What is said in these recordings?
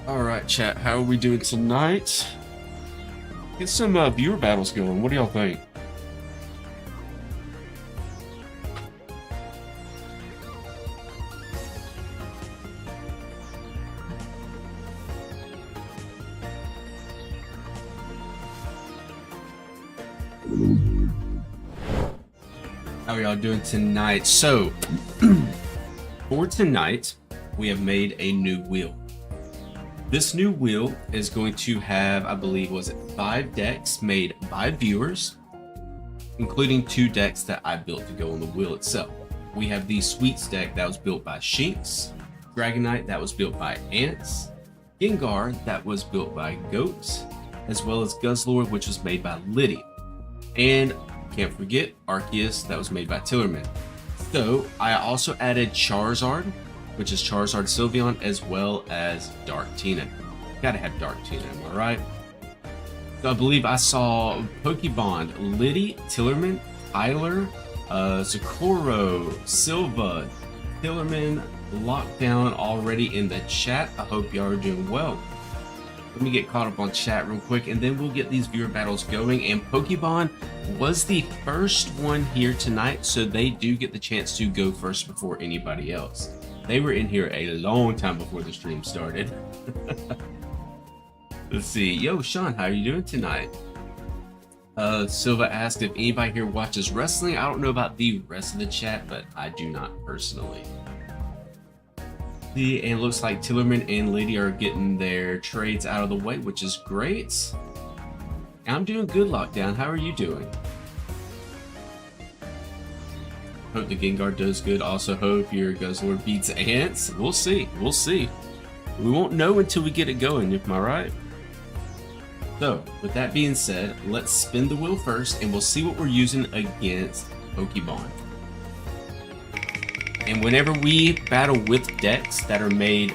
Alright, chat, how are we doing tonight? Get some viewer battles going. What do y'all think? How are y'all doing tonight? So, for tonight, we have made a new wheel. This new wheel is going to have, I believe, was it 5 decks made by viewers, including 2 decks that I built to go on the wheel itself. We have the Sweets deck that was built by Shinx, Dragonite that was built by Ants, Gengar that was built by Goats, as well as Guzzlord, which was made by Liddy. And can't forget Arceus that was made by Tillerman. So I also added Charizard, which is Charizard Sylveon, as well as Dark Tina. Gotta have Dark Tina, am I right? So I believe I saw Pokebond, Liddy, Tillerman, Tyler, Zakoro, Silva, Tillerman, Lockdown already in the chat. I hope y'all are doing well. Let me get caught up on chat real quick, and then we'll get these viewer battles going. And Pokebond was the first one here tonight, so they do get the chance to go first before anybody else. They were in here a long time before the stream started. Let's see. Yo, Sean, how are you doing tonight? Silva asked if anybody here watches wrestling. I don't know about the rest of the chat, but I do not personally. And it looks like Tillerman and Liddy are getting their trades out of the way, which is great. I'm doing good, Lockdown. How are you doing? Hope the Gengar does good. Also hope your Guzzlord beats Ants. We'll see. We'll see. We won't know until we get it going, am I right? So, with that being said, let's spin the wheel first, and we'll see what we're using against Pokebond. And whenever we battle with decks that are made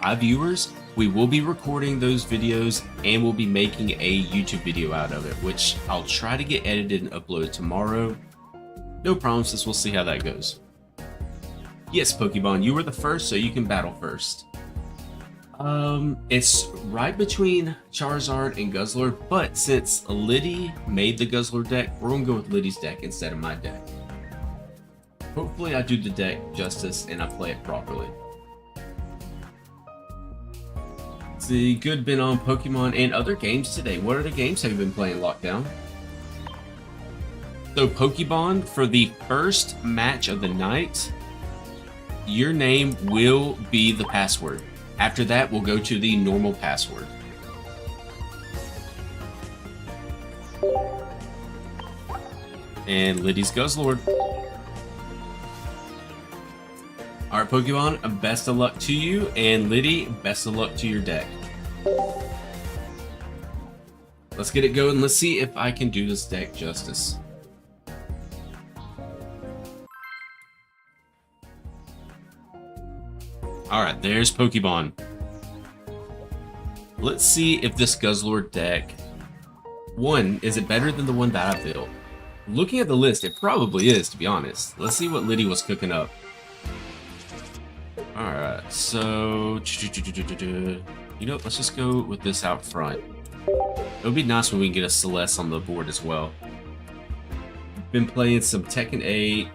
by viewers, we will be recording those videos and we'll be making a YouTube video out of it, which I'll try to get edited and uploaded tomorrow. No promises, we'll see how that goes. Yes, Pokebond, you were the first, so you can battle first. It's right between Charizard and Guzzlord, but since Liddy made the Guzzlord deck, we're gonna go with Liddy's deck instead of my deck. Hopefully I do the deck justice and I play it properly. See, good been on Pokemon and other games today. What other games have you been playing, Lockdown? So Pokemon, for the first match of the night, your name will be the password. After that, we'll go to the normal password. And Liddy's Guzzlord. Alright, Pokemon, best of luck to you, and Liddy, best of luck to your deck. Let's get it going. Let's see if I can do this deck justice. Alright, there's Pokemon. Let's see if this Guzzlord deck, one, is it better than the one that I built? Looking at the list, it probably is, to be honest. Let's see what Liddy was cooking up. Alright, so... You know, let's just go with this out front. It would be nice when we can get a Celeste on the board as well. Been playing some Tekken 8,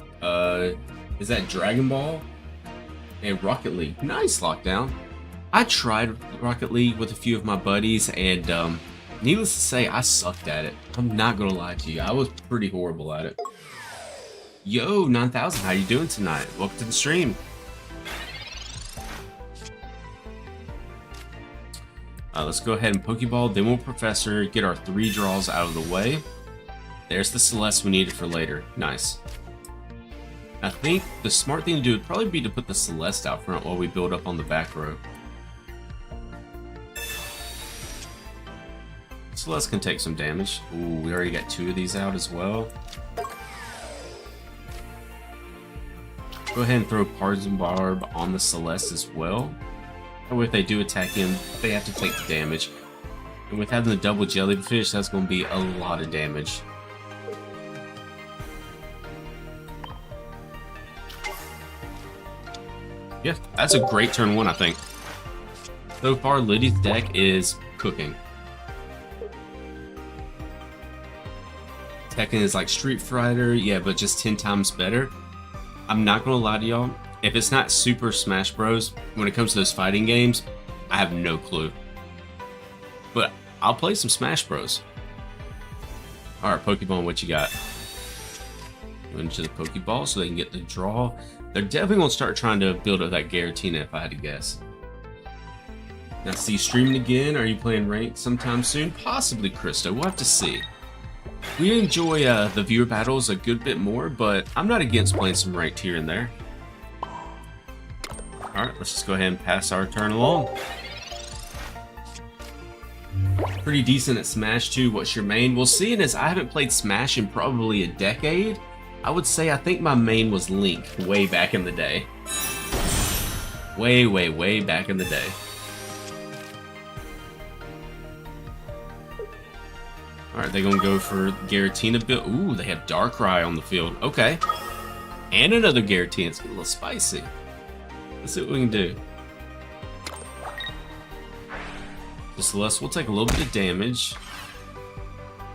is that Dragon Ball? And Rocket League. Nice, Lockdown. I tried Rocket League with a few of my buddies, and needless to say, I sucked at it. I'm not gonna lie to you, I was pretty horrible at it. Yo, 9000, how you doing tonight? Welcome to the stream. Let's go ahead and Pokeball, then we'll Professor, get our 3 draws out of the way. There's the Celeste we needed for later. Nice. I think the smart thing to do would probably be to put the Celeste out front while we build up on the back row. Celeste can take some damage. Ooh, we already got 2 of these out as well. Go ahead and throw Poison Barb on the Celeste as well. That way if they do attack him, they have to take the damage. And with having the double Jellyfish, that's going to be a lot of damage. Yeah, that's a great turn 1, I think. So far, Liddy's deck is cooking. Tekken is like Street Fighter, yeah, but just 10 times better. I'm not gonna lie to y'all, if it's not Super Smash Bros, when it comes to those fighting games, I have no clue. But I'll play some Smash Bros. Alright, Pokemon, what you got? Go into the Pokeball so they can get the draw. They're definitely gonna start trying to build up that Giratina if I had to guess. Now, see, streaming again? Are you playing ranked sometime soon? Possibly, Krista. We'll have to see. We enjoy the viewer battles a good bit more, but I'm not against playing some ranked here and there. Alright, let's just go ahead and pass our turn along. Pretty decent at Smash too. What's your main? Well, seeing as I haven't played Smash in probably a decade, I would say I think my main was Link way back in the day. Way back in the day. Alright, they're gonna go for Giratina build. Ooh, they have Darkrai on the field. Okay. And another Giratina. It's getting a little spicy. Let's see what we can do. The Celeste will take a little bit of damage.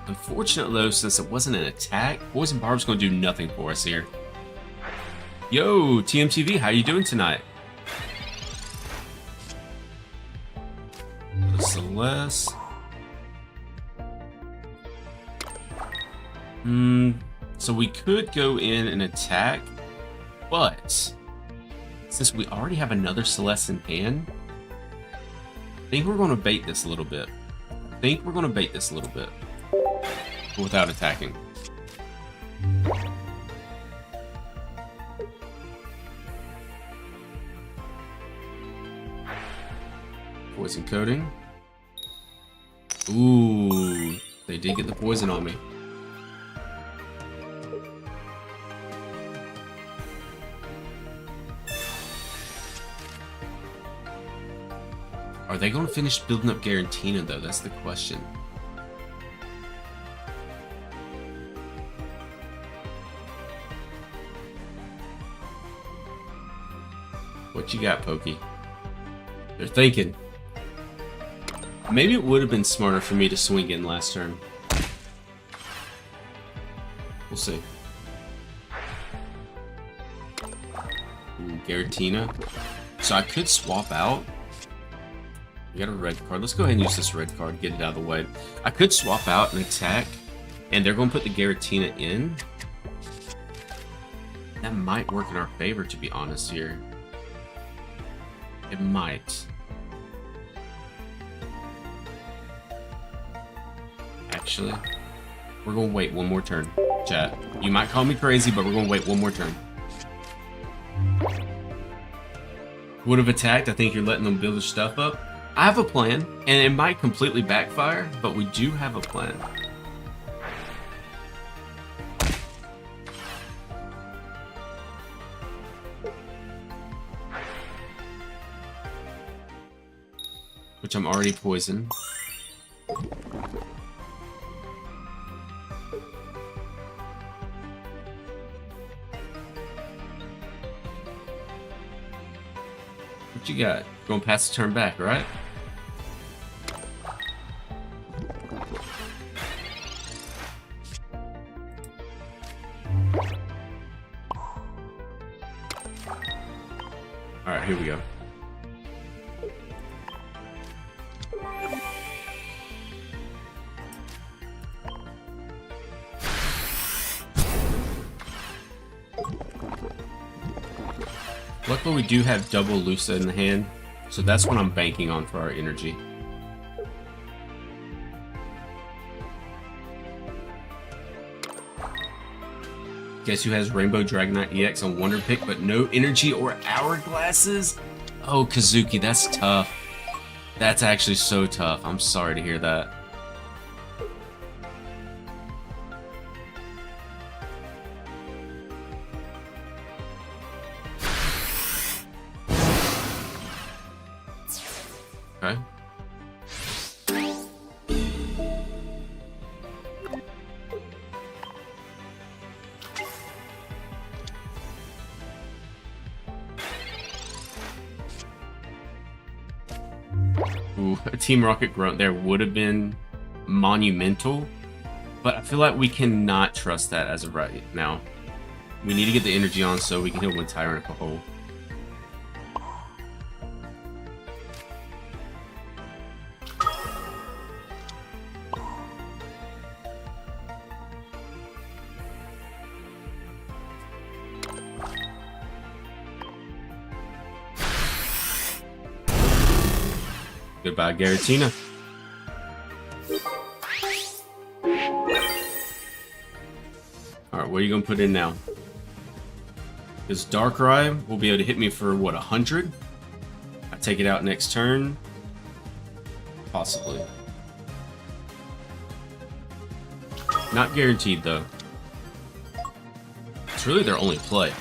Unfortunately, though, since it wasn't an attack, Poison Barb's gonna do nothing for us here. Yo, TMTV, how you doing tonight? The Celeste. So we could go in and attack, but since we already have another Celeste in hand, I think we're going to bait this a little bit. Without attacking. Poison coating. Ooh, they did get the poison on me. Are they going to finish building up Giratina, though? That's the question. What you got, Pokey? They're thinking. Maybe it would have been smarter for me to swing in last turn. We'll see. Ooh, Giratina. So I could swap out. We got a red card. Let's go ahead and use this red card, get it out of the way. I could swap out and attack, and they're going to put the Giratina in. That might work in our favor, to be honest here. It might. Actually, we're going to wait one more turn. Chat, you might call me crazy, but we're going to wait one more turn. Would have attacked. I think you're letting them build their stuff up. I have a plan, and it might completely backfire, but we do have a plan. Which I'm already poisoned. What you got? Going to pass the turn back, right? Alright, here we go. Luckily, we do have double Lusa in the hand, so that's what I'm banking on for our energy. Guess who has Rainbow Dragonite EX on Wonder Pick, but no energy or hourglasses? Oh, Kazuki, that's tough. That's actually so tough. I'm sorry to hear that. Okay. Ooh, a Team Rocket Grunt there would have been monumental, but I feel like we cannot trust that as of right now. We need to get the energy on so we can heal one Tyrant a hole. Goodbye, Garatina. Alright, what are you going to put in now? Because Darkrai will be able to hit me for, what, 100? I take it out next turn? Possibly. Not guaranteed, though. It's really their only play.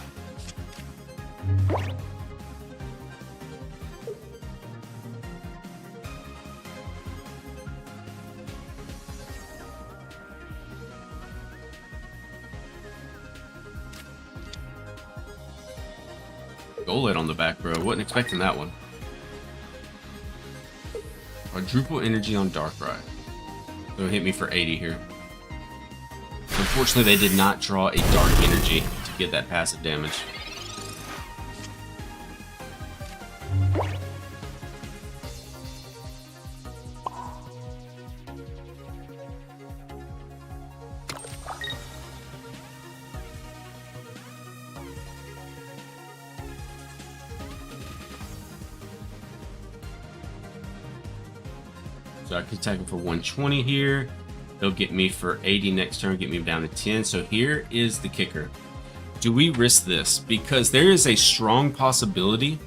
Golett on the back row. Wasn't expecting that one. Quadruple energy on Darkrai. Gonna hit me for 80 here. Unfortunately, they did not draw a Dark Energy to get that passive damage. So I can attack him for 120 here. They'll get me for 80 next turn, get me down to 10. So here is the kicker. Do we risk this? Because there is a strong possibility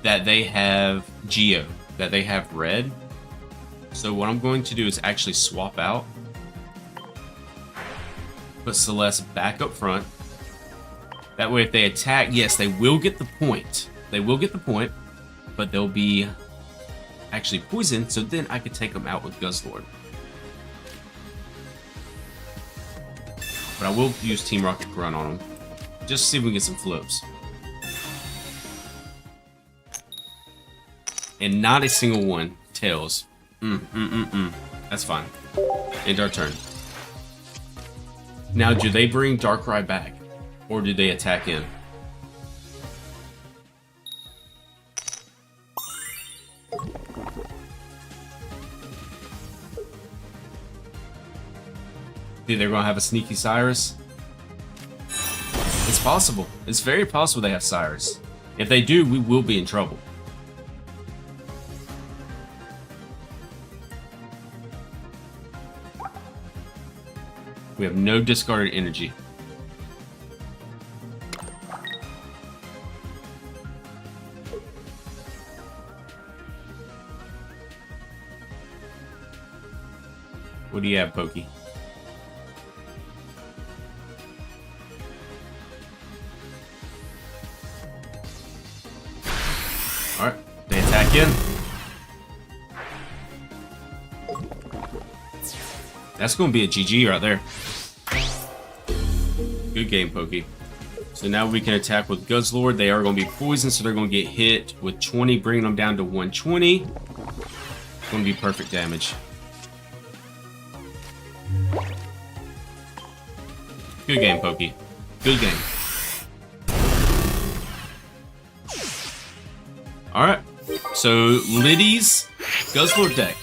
that they have Geo, that they have Red. So what I'm going to do is actually swap out. Put Celeste back up front. That way if they attack, yes, they will get the point. They will get the point, but they'll be actually poisoned, so then I could take them out with Guzzlord. But I will use Team Rocket Grunt on them, just to see if we can get some flips. And not a single one. Tails. That's fine. End our turn. Now, do they bring Darkrai back? Or do they attack in? They're going to have a sneaky Cyrus? It's possible. It's very possible they have Cyrus. If they do, we will be in trouble. We have no discarded energy. What do you have, Pokey? Alright, they attack in. That's going to be a GG right there. Good game, Pokey. So now we can attack with Guzzlord. They are going to be poisoned, so they're going to get hit with 20, bringing them down to 120. It's going to be perfect damage. Good game, Pokey. Good game. Alright, so Liddy's Guzzlord deck.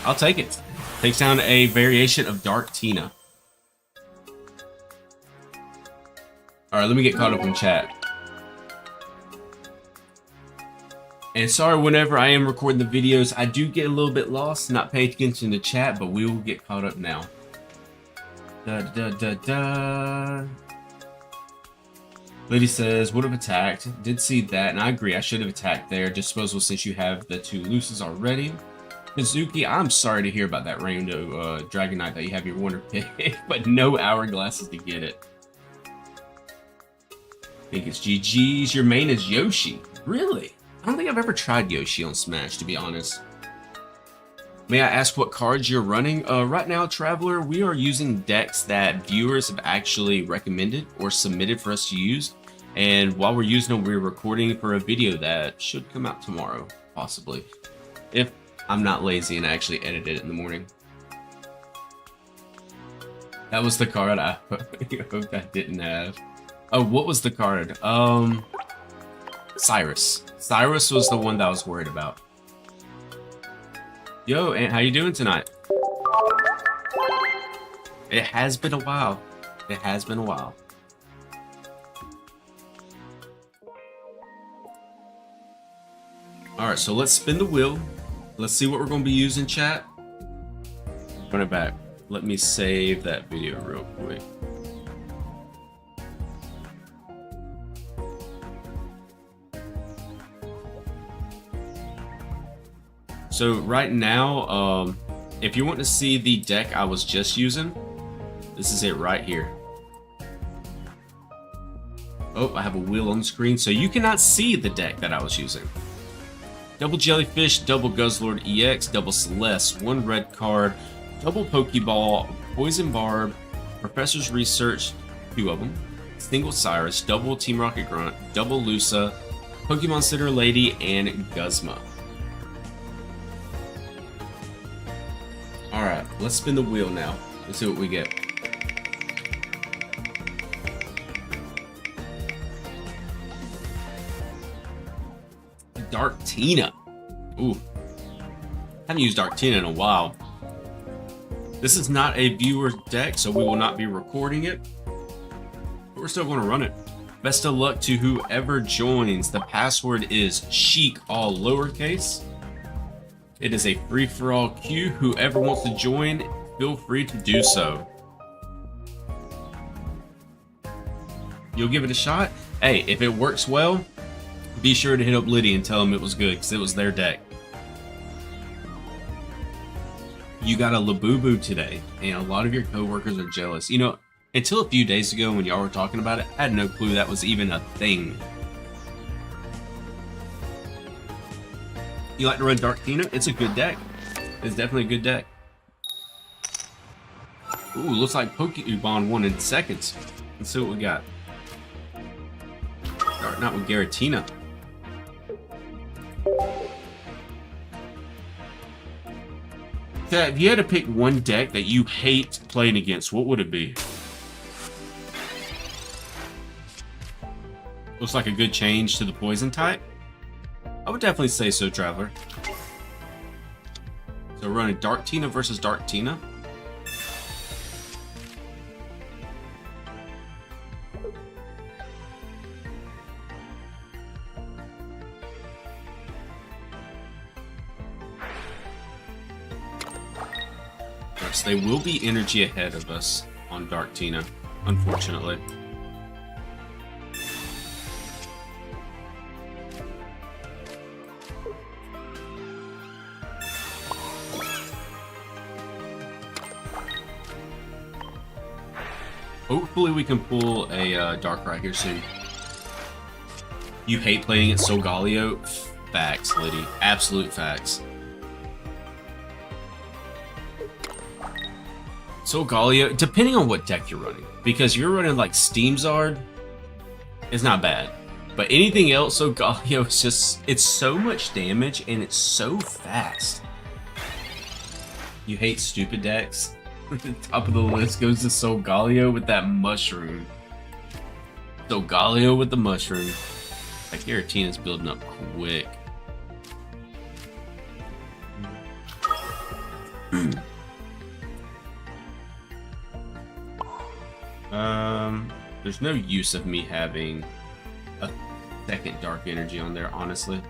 I'll take it. Takes down a variation of Dark Tina. Alright, let me get caught up in chat. And sorry, whenever I am recording the videos, I do get a little bit lost, not paying attention to chat, but we will get caught up now. Liddy says, would have attacked. Did see that, and I agree, I should have attacked there. Disposable since you have the two looses already. Kazuki, I'm sorry to hear about that Rainbow Dragonite that you have your Wonder pick, but no hourglasses to get it. I think it's GG's. Your main is Yoshi. Really? I don't think I've ever tried Yoshi on Smash, to be honest. May I ask what cards you're running? Right now, Traveler, we are using decks that viewers have actually recommended or submitted for us to use. And while we're using them, we're recording for a video that should come out tomorrow. possibly. If I'm not lazy and I actually edited it in the morning. That was the card I hoped I didn't have. Oh, what was the card? Cyrus. Cyrus was the one that I was worried about. Yo, Aunt, how you doing tonight? It has been a while. It has been a while. Alright, so let's spin the wheel. Let's see what we're going to be using, chat. Run it back. Let me save that video real quick. So right now, if you want to see the deck I was just using, this is it right here. Oh, I have a wheel on the screen, so you cannot see the deck that I was using. Double Jellyfish, double Guzzlord EX, double Celeste, one red card, double Pokeball, Poison Barb, Professor's Research, 2 of them, single Cyrus, double Team Rocket Grunt, double Lusa, Pokemon Center Lady, and Guzma. Alright, let's spin the wheel now. Let's see what we get. Dark Tina. Ooh. Haven't used Dark Tina in a while. This is not a viewer deck, so we will not be recording it. But we're still going to run it. Best of luck to whoever joins. The password is chic, all lowercase. It is a free-for-all queue. Whoever wants to join, feel free to do so. You'll give it a shot? Hey, if it works well, be sure to hit up Liddy and tell them it was good, because it was their deck. You got a Labubu today, and a lot of your coworkers are jealous. You know, until a few days ago when y'all were talking about it, I had no clue that was even a thing. You like to run Dark Tina? It's a good deck. It's definitely a good deck. Ooh, looks like Pokemon won in seconds. Let's see what we got. Starting out with Garatina. Chad, if you had to pick one deck that you hate playing against, what would it be? Looks like a good change to the poison type. I would definitely say so, Traveler. So we're running Dark Tina versus Dark Tina. Yes, they will be energy ahead of us on Dark Tina, unfortunately. Hopefully we can pull a Darkrai here soon. You hate playing at Solgaleo? Facts, Liddy. Absolute facts. Solgaleo, depending on what deck you're running. Because you're running like Steamzard, it's not bad. But anything else, Solgaleo is just, it's so much damage and it's so fast. You hate stupid decks? The top of the list goes to Solgaleo with that mushroom. Solgaleo with the mushroom. Like Giratina's building up quick. There's no use of me having a second Dark Energy on there, honestly.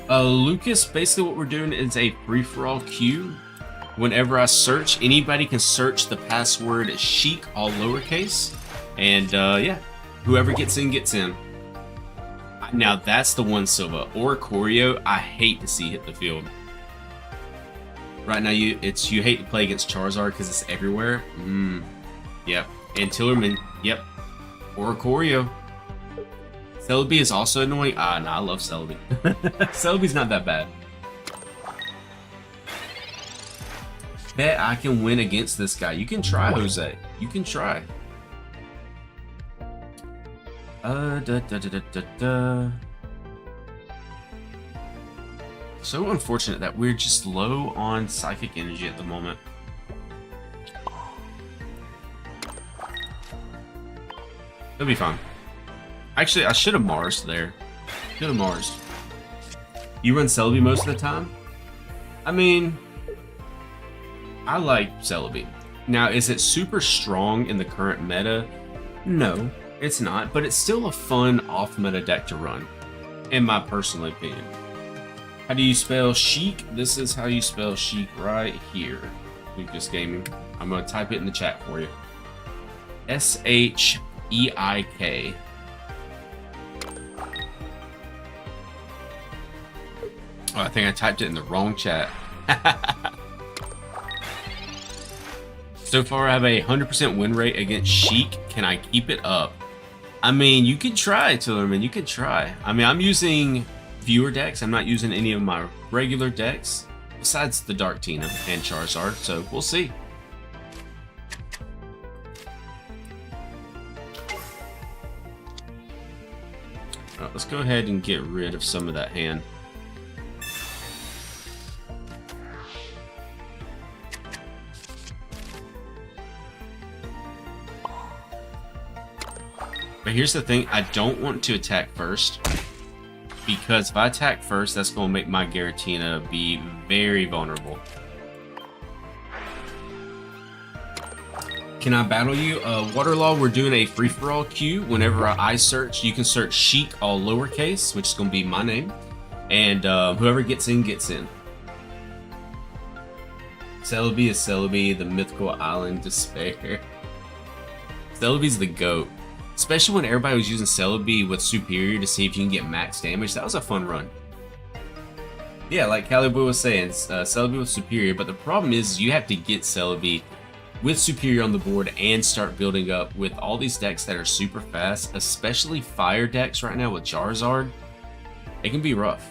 Lucas, basically what we're doing is a free-for-all queue. Whenever I search, anybody can search the password chic, all lowercase. And yeah, whoever gets in, gets in. Now that's the one, Silva. Oricorio, I hate to see hit the field. Right now, you hate to play against Charizard because it's everywhere. Yep. And Tillerman, yep. Oricorio. Celebi is also annoying. Ah, no, I love Celebi. Celebi's not that bad. Bet I can win against this guy. You can try, Jose. You can try. Da, da, da, da, da, da. So unfortunate that we're just low on psychic energy at the moment. It'll be fine. Actually, I should have Marsed there. Should have Marsed. You run Celebi most of the time? I mean, I like Celebi. Now, is it super strong in the current meta? No, it's not, but it's still a fun off-meta deck to run, in my personal opinion. How do you spell Sheik? This is how you spell Sheik right here. Lucas Gaming. I'm going to type it in the chat for you. S-H-E-I-K. Oh, I think I typed it in the wrong chat. So far, I have a 100% win rate against Sheik. Can I keep it up? I mean, you can try, Tillerman. You can try. I mean, I'm using viewer decks. I'm not using any of my regular decks, besides the Dark Tina and Charizard, so we'll see. Alright, let's go ahead and get rid of some of that hand. But here's the thing, I don't want to attack first, because if I attack first, that's going to make my Giratina be very vulnerable. Can I battle you? Waterlaw, we're doing a free-for-all queue. Whenever I search, you can search Sheik, all lowercase, which is going to be my name. And whoever gets in, gets in. Celebi is Celebi, the mythical island despair. Celebi's the GOAT. Especially when everybody was using Celebi with Superior to see if you can get max damage. That was a fun run. Yeah, like Caliboy was saying, Celebi with Superior, but the problem is you have to get Celebi with Superior on the board and start building up with all these decks that are super fast, especially fire decks right now with Charizard. It can be rough.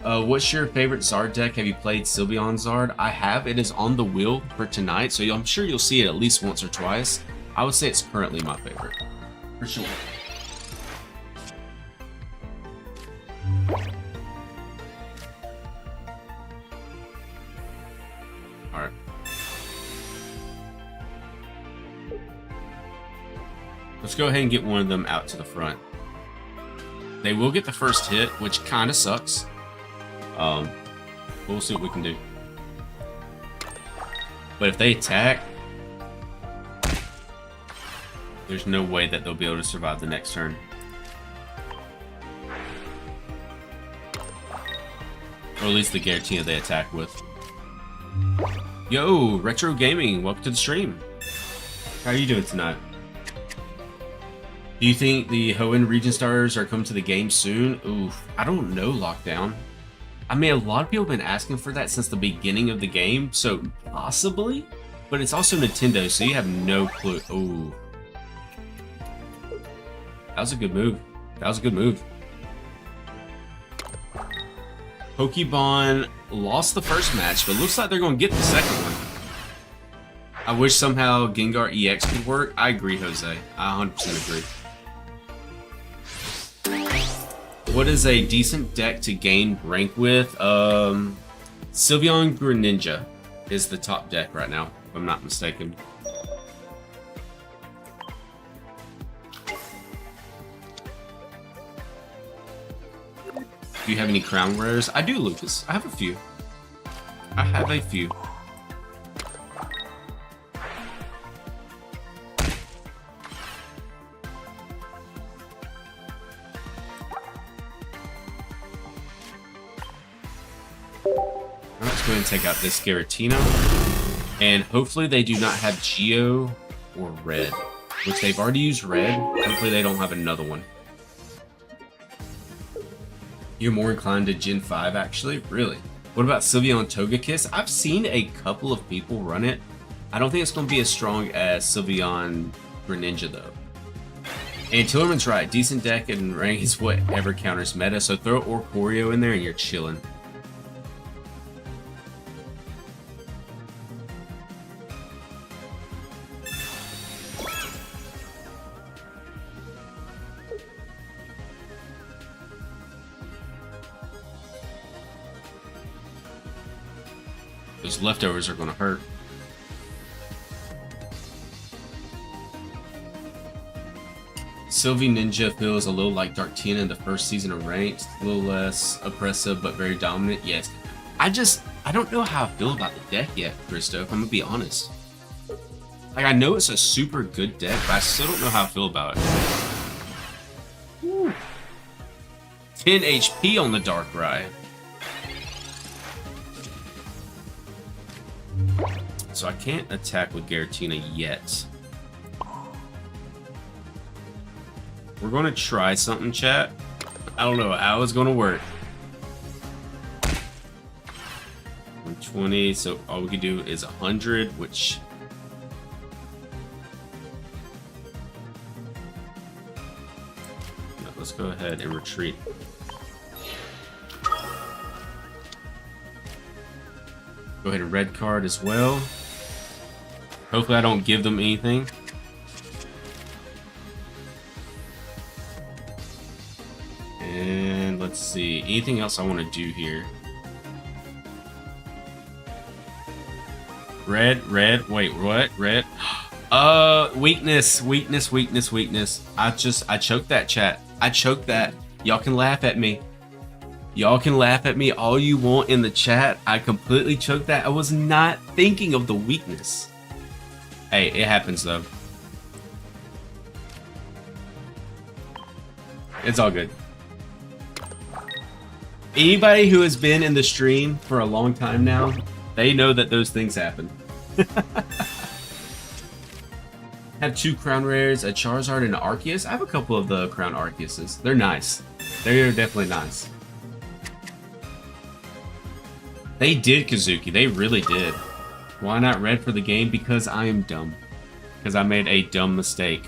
What's your favorite Zard deck? Have you played Sylveon Zard? I have. It is on the wheel for tonight, so I'm sure you'll see it at least once or twice. I would say it's currently my favorite, for sure. Alright. Let's go ahead and get one of them out to the front. They will get the first hit, which kind of sucks. We'll see what we can do. But if they attack, there's no way that they'll be able to survive the next turn. Or at least the Giratina they attack with. Yo, Retro Gaming, welcome to the stream. How are you doing tonight? Do you think the Hoenn Region Stars are coming to the game soon? Oof, I don't know, Lockdown. I mean, a lot of people have been asking for that since the beginning of the game, so possibly? But it's also Nintendo, so you have no clue. Ooh. That was a good move. That was a good move. Pokemon lost the first match, but looks like they're going to get the second one. I wish somehow Gengar EX could work. I agree, Jose. I 100% agree. What is a decent deck to gain rank with? Sylveon Greninja is the top deck right now, if I'm not mistaken. Do you have any crown rares? I do, Lucas. I have a few. I have a few. Let's go ahead and take out this Giratina. And hopefully they do not have Geo or Red, which they've already used Red. Hopefully they don't have another one. You're more inclined to Gen 5, actually? Really? What about Sylveon Togekiss? I've seen a couple of people run it. I don't think it's going to be as strong as Sylveon Greninja, though. And Tillerman's right. Decent deck and rank is whatever counters meta, so throw Orcorio in there and you're chilling. Those leftovers are going to hurt. Sylvie Ninja feels a little like Dark Tina in the first season of Ranked. A little less oppressive, but very dominant. Yes. I don't know how I feel about the deck yet, Christo, if I'm going to be honest. Like, I know it's a super good deck, but I still don't know how I feel about it. Woo. 10 HP on the Darkrai. So I can't attack with Giratina yet. We're going to try something, chat. I don't know how it's going to work. 120, so all we can do is 100, which... No, let's go ahead and retreat. Go ahead and red card as well. Hopefully I don't give them anything. And let's see, anything else I want to do here? Red, wait, what? Red? Weakness. I choked that, chat. I choked that. Y'all can laugh at me. Y'all can laugh at me all you want in the chat. I completely choked that. I was not thinking of the weakness. Hey, it happens though. It's all good. Anybody who has been in the stream for a long time now, they know that those things happen. Have 2 Crown Rares, a Charizard and an Arceus. I have a couple of the Crown Arceuses. They're nice. They're definitely nice. They did, Kazuki. They really did. Why not red for the game? Because I am dumb. Because I made a dumb mistake.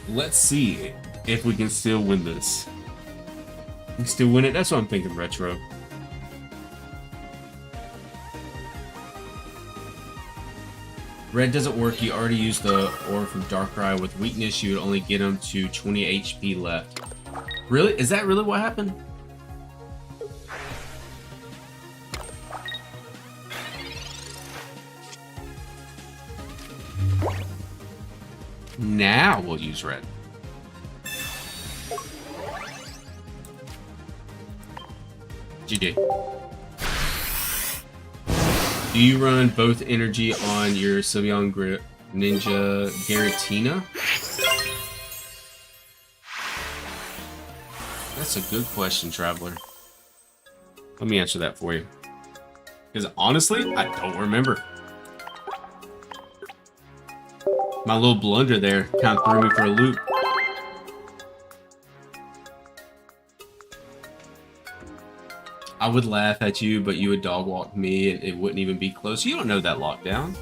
Let's see if we can still win this. We can still win it? That's what I'm thinking, Retro. Red doesn't work. You already used the ore from Darkrai. With weakness, you would only get him to 20 HP left. Really? Is that really what happened? Now we'll use red. GG. Do you run both energy on your Sylveon Ninja Giratina? That's a good question, Traveler. Let me answer that for you. Because honestly, I don't remember. My little blunder there kind of threw me for a loop. I would laugh at you, but you would dog walk me. It wouldn't even be close. You don't know that lockdown.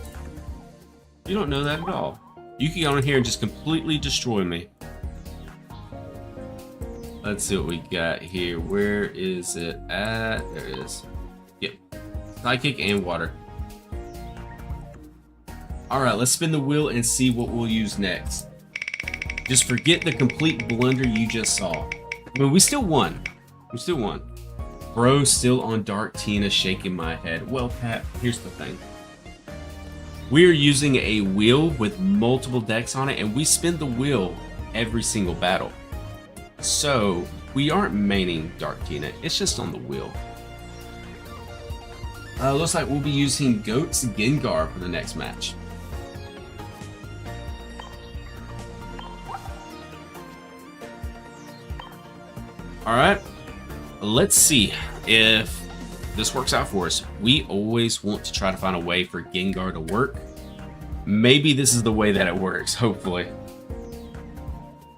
You don't know that at all. You can go in here and just completely destroy me. Let's see what we got here. Where is it at? There it is. Yep. Psychic and water. Alright, let's spin the wheel and see what we'll use next. Just forget the complete blunder you just saw. I mean, we still won. We still won. Bro, still on Dark Tina, shaking my head. Well, Pat, here's the thing. We are using a wheel with multiple decks on it, and we spin the wheel every single battle. So, we aren't maining Dark Tina, it's just on the wheel. Looks like we'll be using Goat's Gengar for the next match. Alright, let's see if this works out for us. We always want to try to find a way for Gengar to work. Maybe this is the way that it works, hopefully.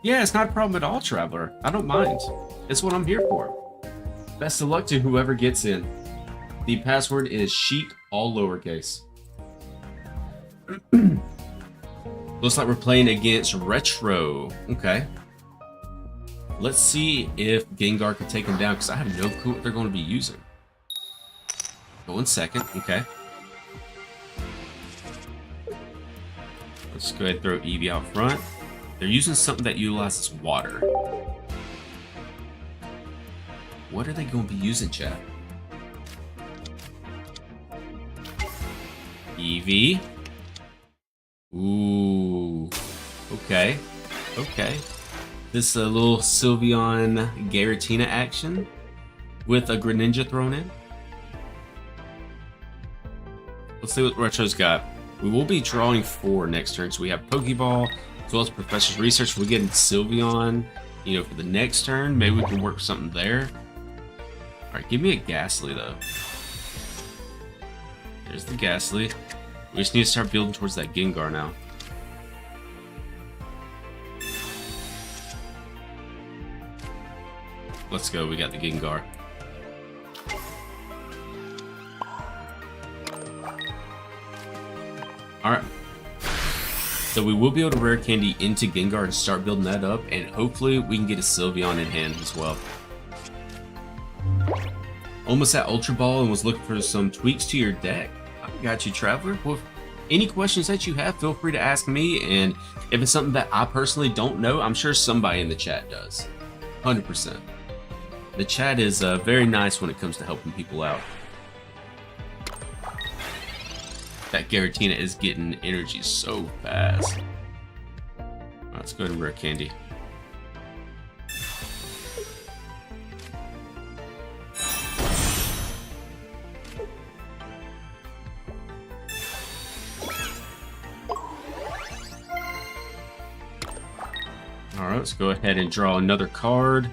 Yeah, it's not a problem at all, Traveler. I don't mind. It's what I'm here for. Best of luck to whoever gets in. The password is sheet, all lowercase. Looks like we're playing against Retro. Okay. Let's see if Gengar can take him down, because I have no clue what they're going to be using. Go in second. Okay. Let's go ahead and throw Eevee out front. They're using something that utilizes water. What are they going to be using, chat? Eevee. Ooh. Okay. Okay. This a little Sylveon Giratina action with a Greninja thrown in. Let's see what Retro's got. We will be drawing 4 next turn, so we have Pokeball as well as Professor's Research. We're getting Sylveon, you know, for the next turn. Maybe we can work something there. All right, give me a Ghastly though. There's the Ghastly. We just need to start building towards that Gengar now. Let's go, we got the Gengar. Alright. So we will be able to rare candy into Gengar and start building that up, and hopefully we can get a Sylveon in hand as well. Almost at Ultra Ball and was looking for some tweaks to your deck. I got you, Traveler. Well, any questions that you have, feel free to ask me, and if it's something that I personally don't know, I'm sure somebody in the chat does. 100%. The chat is very nice when it comes to helping people out. That Giratina is getting energy so fast. Let's go to rare candy. Alright, let's go ahead and draw another card.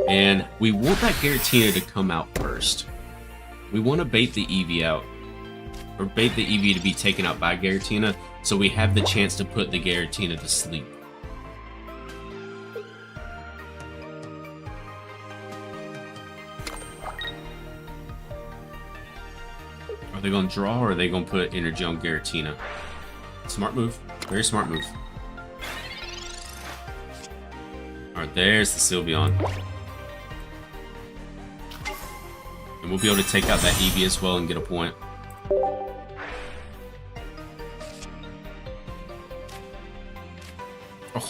And we want that Giratina to come out first. We want to bait the Eevee out. Or bait the Eevee to be taken out by Giratina, so we have the chance to put the Giratina to sleep. Are they going to draw, or are they going to put energy on Giratina? Smart move. Very smart move. Alright, there's the Sylveon. And we'll be able to take out that Eevee as well and get a point.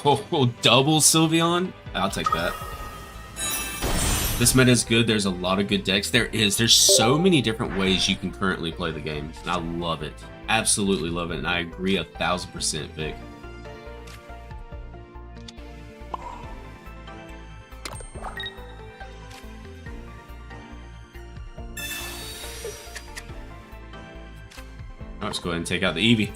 Oh, double Sylveon? I'll take that. This meta is good. There's a lot of good decks. There's so many different ways you can currently play the game. And I love it. Absolutely love it. And I agree 1000%, Vic. Let's go ahead and take out the Eevee.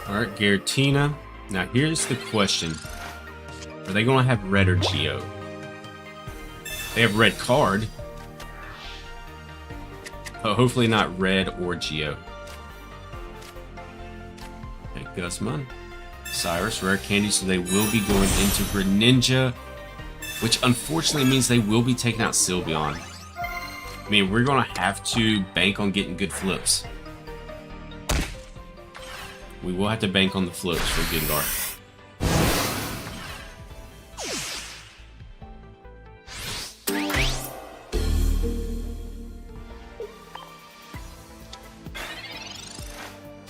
Alright, Giratina. Now here's the question. Are they going to have red or Geo? They have red card. Oh, hopefully not red or Geo. Okay, Guzman. Cyrus, rare candy, so they will be going into Greninja, which unfortunately means they will be taking out Sylveon. I mean, we're going to have to bank on getting good flips. We will have to bank on the flips for Gengar.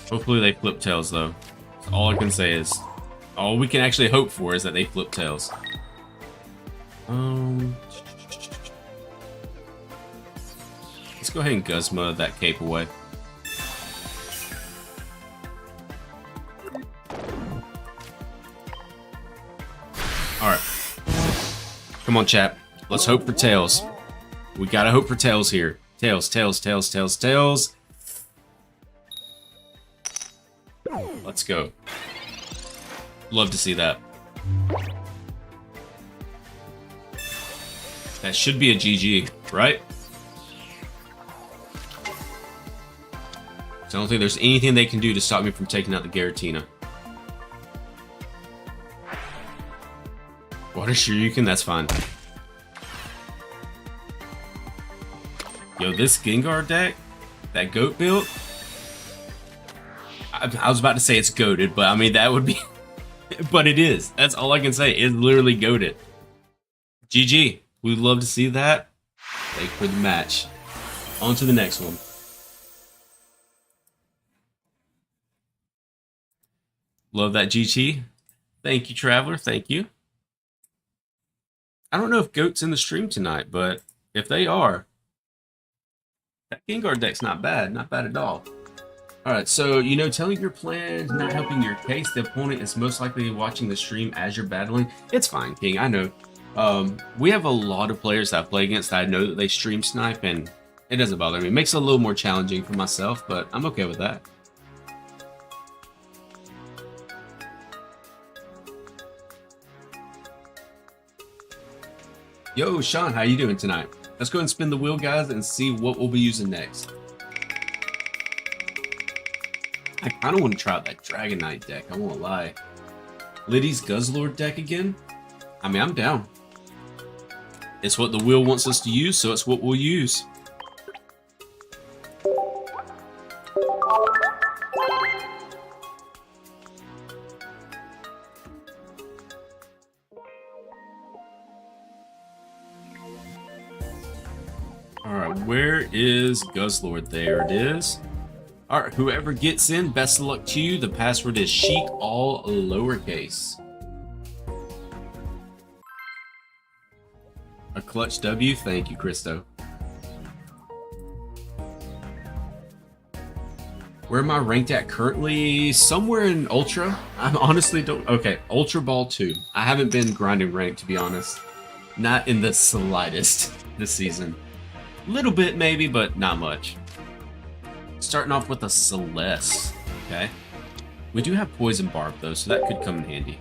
Hopefully they flip tails, though. All I can say is, all we can actually hope for is that they flip tails. Let's go ahead and Guzma that cape away. Alright. Come on, chat. Let's hope for tails. We gotta hope for tails here. Tails, tails, tails, tails, tails. Let's go. Love to see that. That should be a GG, right? So I don't think there's anything they can do to stop me from taking out the Giratina. Water Shoryuken, that's fine. Yo, this Gengar deck, that goat build, I was about to say it's goated, but I mean, that would be... but it is. That's all I can say. It's literally goated. GG. We'd love to see that. Thank you for the match. On to the next one. Love that GT. Thank you, Traveler. Thank you. I don't know if Goat's in the stream tonight, but if they are, that Gengar deck's not bad. Not bad at all. Alright, so, you know, telling your plans, not helping your case, the opponent is most likely watching the stream as you're battling. It's fine, King, I know. We have a lot of players that I play against that I know that they stream snipe, and it doesn't bother me. It makes it a little more challenging for myself, but I'm okay with that. Yo, Sean, how you doing tonight? Let's go ahead and spin the wheel, guys, and see what we'll be using next. I kind of want to try out that Dragonite deck, I won't lie. Liddy's Guzzlord deck again? I mean, I'm down. It's what the wheel wants us to use, so it's what we'll use. Alright, where is Guzzlord? There it is. Alright, whoever gets in, best of luck to you. The password is Chic, all lowercase. A clutch W, thank you, Christo. Where am I ranked at currently? Somewhere in Ultra. I honestly don't... Okay, Ultra Ball 2. I haven't been grinding rank, to be honest. Not in the slightest this season. Little bit, maybe, but not much. Starting off with a Celeste, okay? We do have Poison Barb, though, so that could come in handy.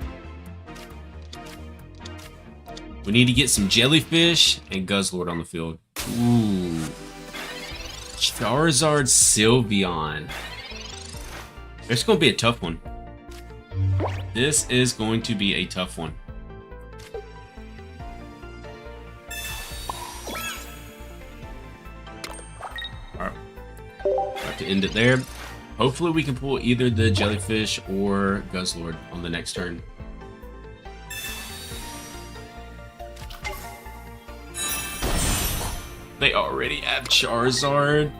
We need to get some Jellyfish and Guzzlord on the field. Ooh. Charizard Sylveon. It's going to be a tough one. This is going to be a tough one. To end it there. Hopefully we can pull either the Jellyfish or Guzzlord on the next turn. They already have Charizard.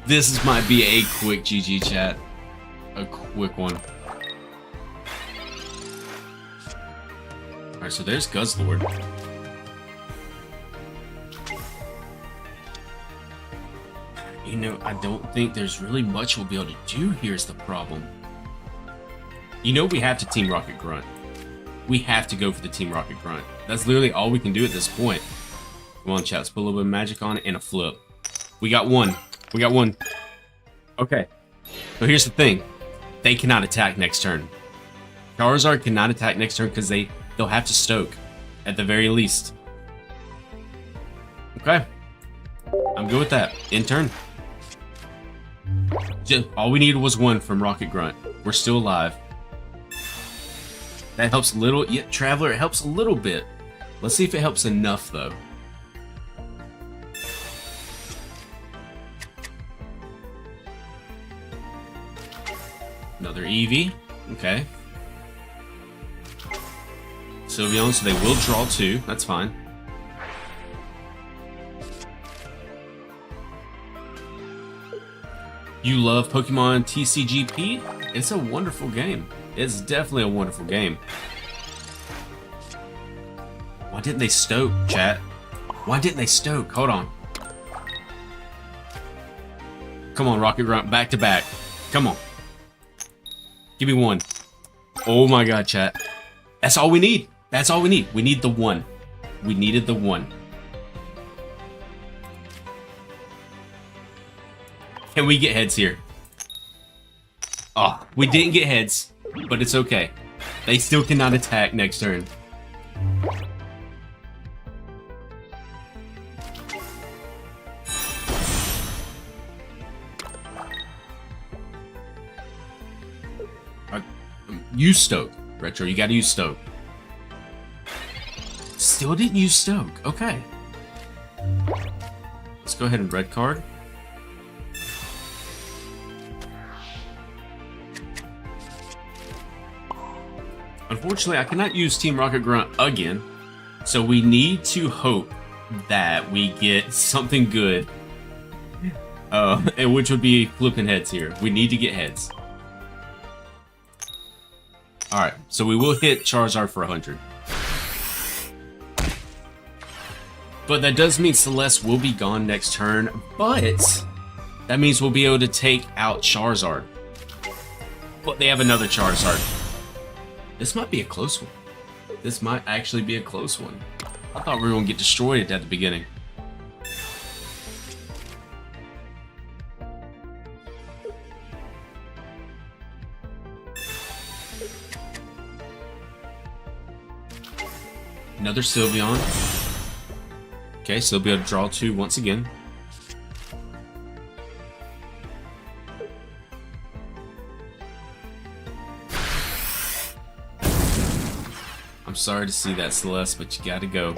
This might be a quick GG, chat. A quick one. Alright, so there's Guzzlord. You know, I don't think there's really much we'll be able to do here is the problem. You know we have to Team Rocket Grunt. We have to go for the Team Rocket Grunt. That's literally all we can do at this point. Come on, chat. Let's put a little bit of magic on it and a flip. We got one. We got one. Okay. So here's the thing. They cannot attack next turn. Charizard cannot attack next turn because they'll have to Stoke. At the very least. Okay. I'm good with that. In turn. All we needed was one from Rocket Grunt. We're still alive. That helps a little. Yeah, Traveler, it helps a little bit. Let's see if it helps enough, though. Another Eevee. Okay. Sylveon, so they will draw two. That's fine. You love Pokemon TCG? It's a wonderful game. It's definitely a wonderful game. Why didn't they Stoke, chat? Why didn't they Stoke? Hold on. Come on, Rocket Grunt, back to back. Come on. Give me one. Oh my god, chat. That's all we need. That's all we need. We need the one. We needed the one. Can we get heads here? Oh, we didn't get heads, but it's okay. They still cannot attack next turn. Use Stoke, Retro. You gotta use Stoke. Still didn't use Stoke. Okay. Let's go ahead and red card. Unfortunately, I cannot use Team Rocket Grunt again, so we need to hope that we get something good, which would be flipping heads here. We need to get heads. All right, so we will hit Charizard for 100. But that does mean Celeste will be gone next turn, but that means we'll be able to take out Charizard. But they have another Charizard. This might be a close one. This might actually be a close one. I thought we were going to get destroyed at the beginning. Another Sylveon. Okay, so they'll be able to draw 2 once again. I'm sorry to see that, Celeste, but you gotta go.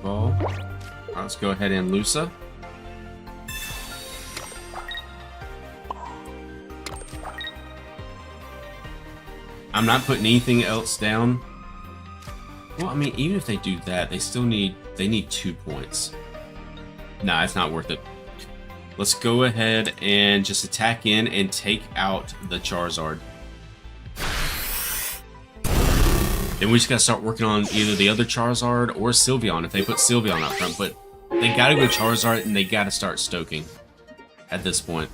Ball. Alright, let's go ahead and Lusa. I'm not putting anything else down. Well, I mean, even if they do that, they still need 2 points. Nah, it's not worth it. Let's go ahead and just attack in and take out the Charizard. Then we just gotta start working on either the other Charizard or Sylveon if they put Sylveon up front. But they gotta go Charizard and they gotta start stoking at this point.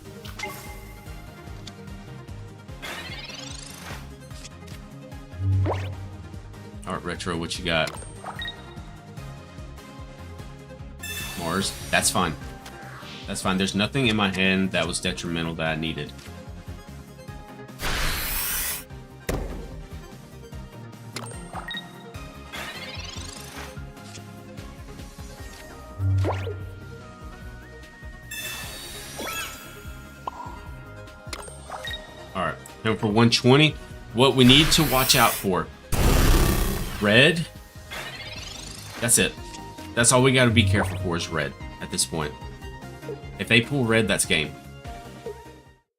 Alright, Retro, what you got? Mars. That's fine. That's fine. There's nothing in my hand that was detrimental that I needed. Alright, going for 120. What we need to watch out for. Red. That's it. That's all we gotta be careful for is red at this point. If they pull red, that's game.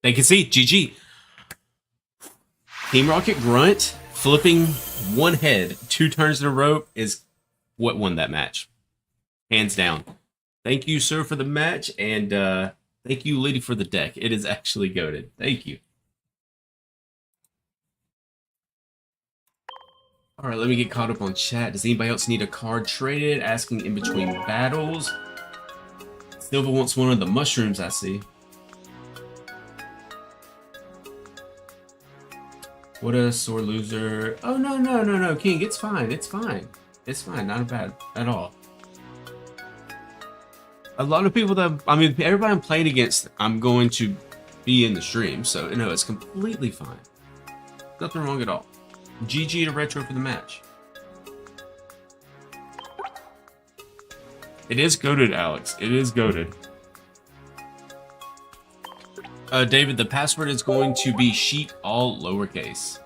They can see GG. Team Rocket Grunt flipping one head 2 turns in a row is what won that match. Hands down. Thank you, sir, for the match, and thank you, lady, for the deck. It is actually goated. Thank you. All right, let me get caught up on chat. Does anybody else need a card traded? Asking in between battles. Silva wants one of the mushrooms, I see. What a sore loser. Oh, no, King. It's fine. It's fine. It's fine. Not bad at all. A lot of people that, I mean, everybody I'm playing against, I'm going to be in the stream. So, no, it's completely fine. Nothing wrong at all. GG to Retro for the match. It is goated, Alex. It is goated. David, the password is going to be sheet all lowercase.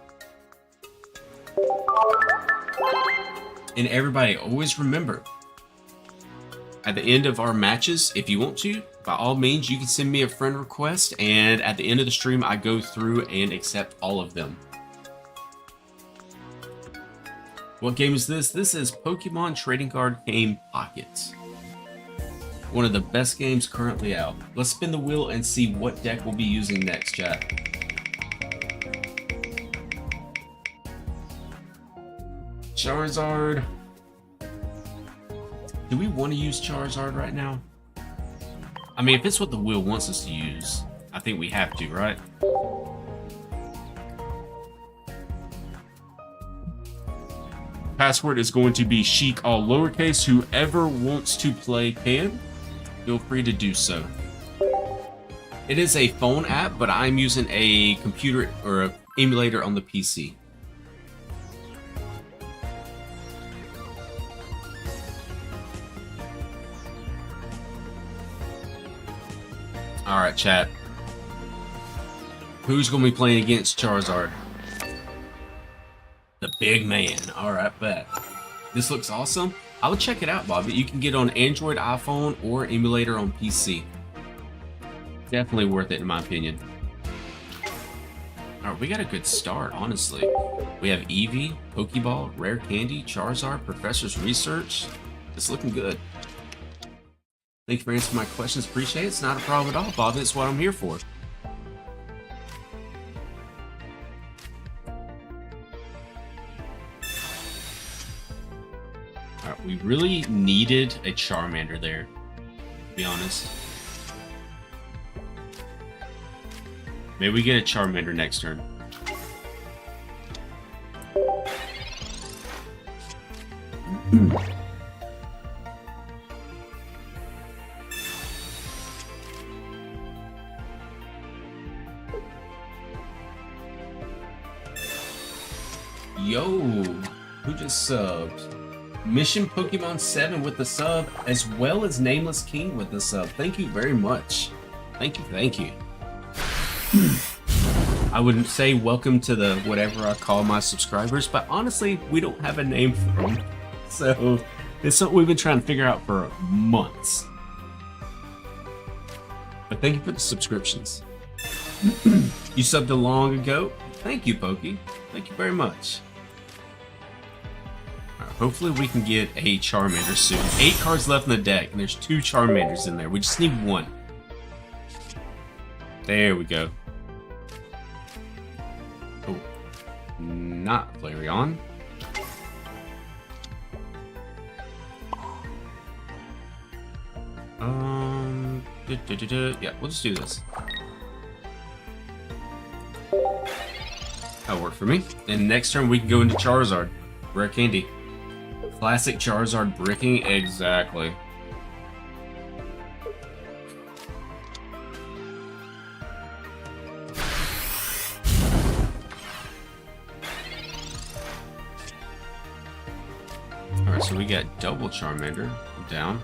And everybody, always remember, at the end of our matches, if you want to, by all means, you can send me a friend request, and at the end of the stream, I go through and accept all of them. What game is this? This is Pokemon Trading Card Game Pocket. One of the best games currently out. Let's spin the wheel and see what deck we'll be using next, chat. Charizard. Do we want to use Charizard right now? I mean, if it's what the wheel wants us to use, I think we have to, right? Password is going to be chic all lowercase. Whoever wants to play can. Feel free to do so. It is a phone app, but I'm using a computer or an emulator on the PC. Alright, chat. Who's going to be playing against Charizard? The big man. Alright, bet. This looks awesome. I would check it out, Bobby. You can get on Android, iPhone, or emulator on PC. Definitely worth it, in my opinion. Alright, we got a good start, honestly. We have Eevee, Pokeball, Rare Candy, Charizard, Professor's Research. It's looking good. Thank you for answering my questions. Appreciate it. It's not a problem at all, Bob. It's what I'm here for. Alright, we really needed a Charmander there, to be honest. Maybe we get a Charmander next turn. Yo, who just subbed? Mission Pokemon 7 with the sub, as well as Nameless King with the sub. Thank you very much. Thank you, thank you. I wouldn't say welcome to the whatever I call my subscribers, but honestly, we don't have a name for them. So it's something we've been trying to figure out for months. But thank you for the subscriptions. You subbed a long ago. Thank you, Pokey. Thank you very much. Right, hopefully we can get a Charmander soon. 8 cards left in the deck, and there's 2 Charmanders in there. We just need 1. There we go. Oh, not Flareon. Yeah, we'll just do this. That'll work for me. And next turn we can go into Charizard. Rare Candy. Classic Charizard bricking, exactly. Alright, so we got double Charmander down.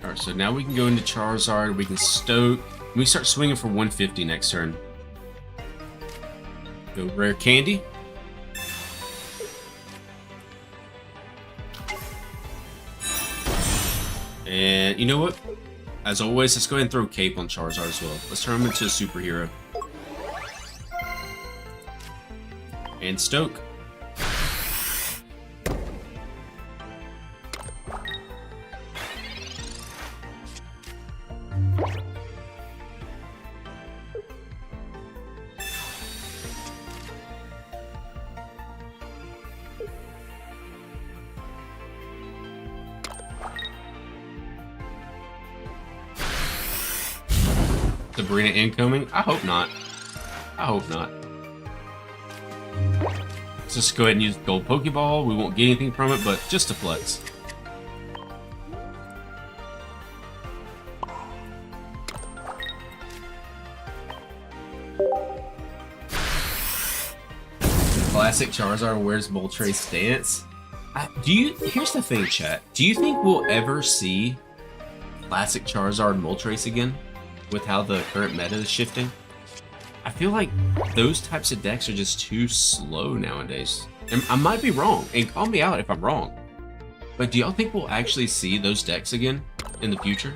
Alright, so now we can go into Charizard, we can Stoke, and we start swinging for 150 next turn. Go Rare Candy. And you know what? As always, let's go ahead and throw Cape on Charizard as well. Let's turn him into a superhero. And Stoke. Sabrina incoming? I hope not. I hope not. Let's just go ahead and use Gold Pokeball. We won't get anything from it, but just to flex. Classic Charizard wears Moltres Dance. Here's the thing, chat. Do you think we'll ever see Classic Charizard Moltres again? With how the current meta is shifting? I feel like those types of decks are just too slow nowadays. And I might be wrong, and call me out if I'm wrong. But do y'all think we'll actually see those decks again in the future?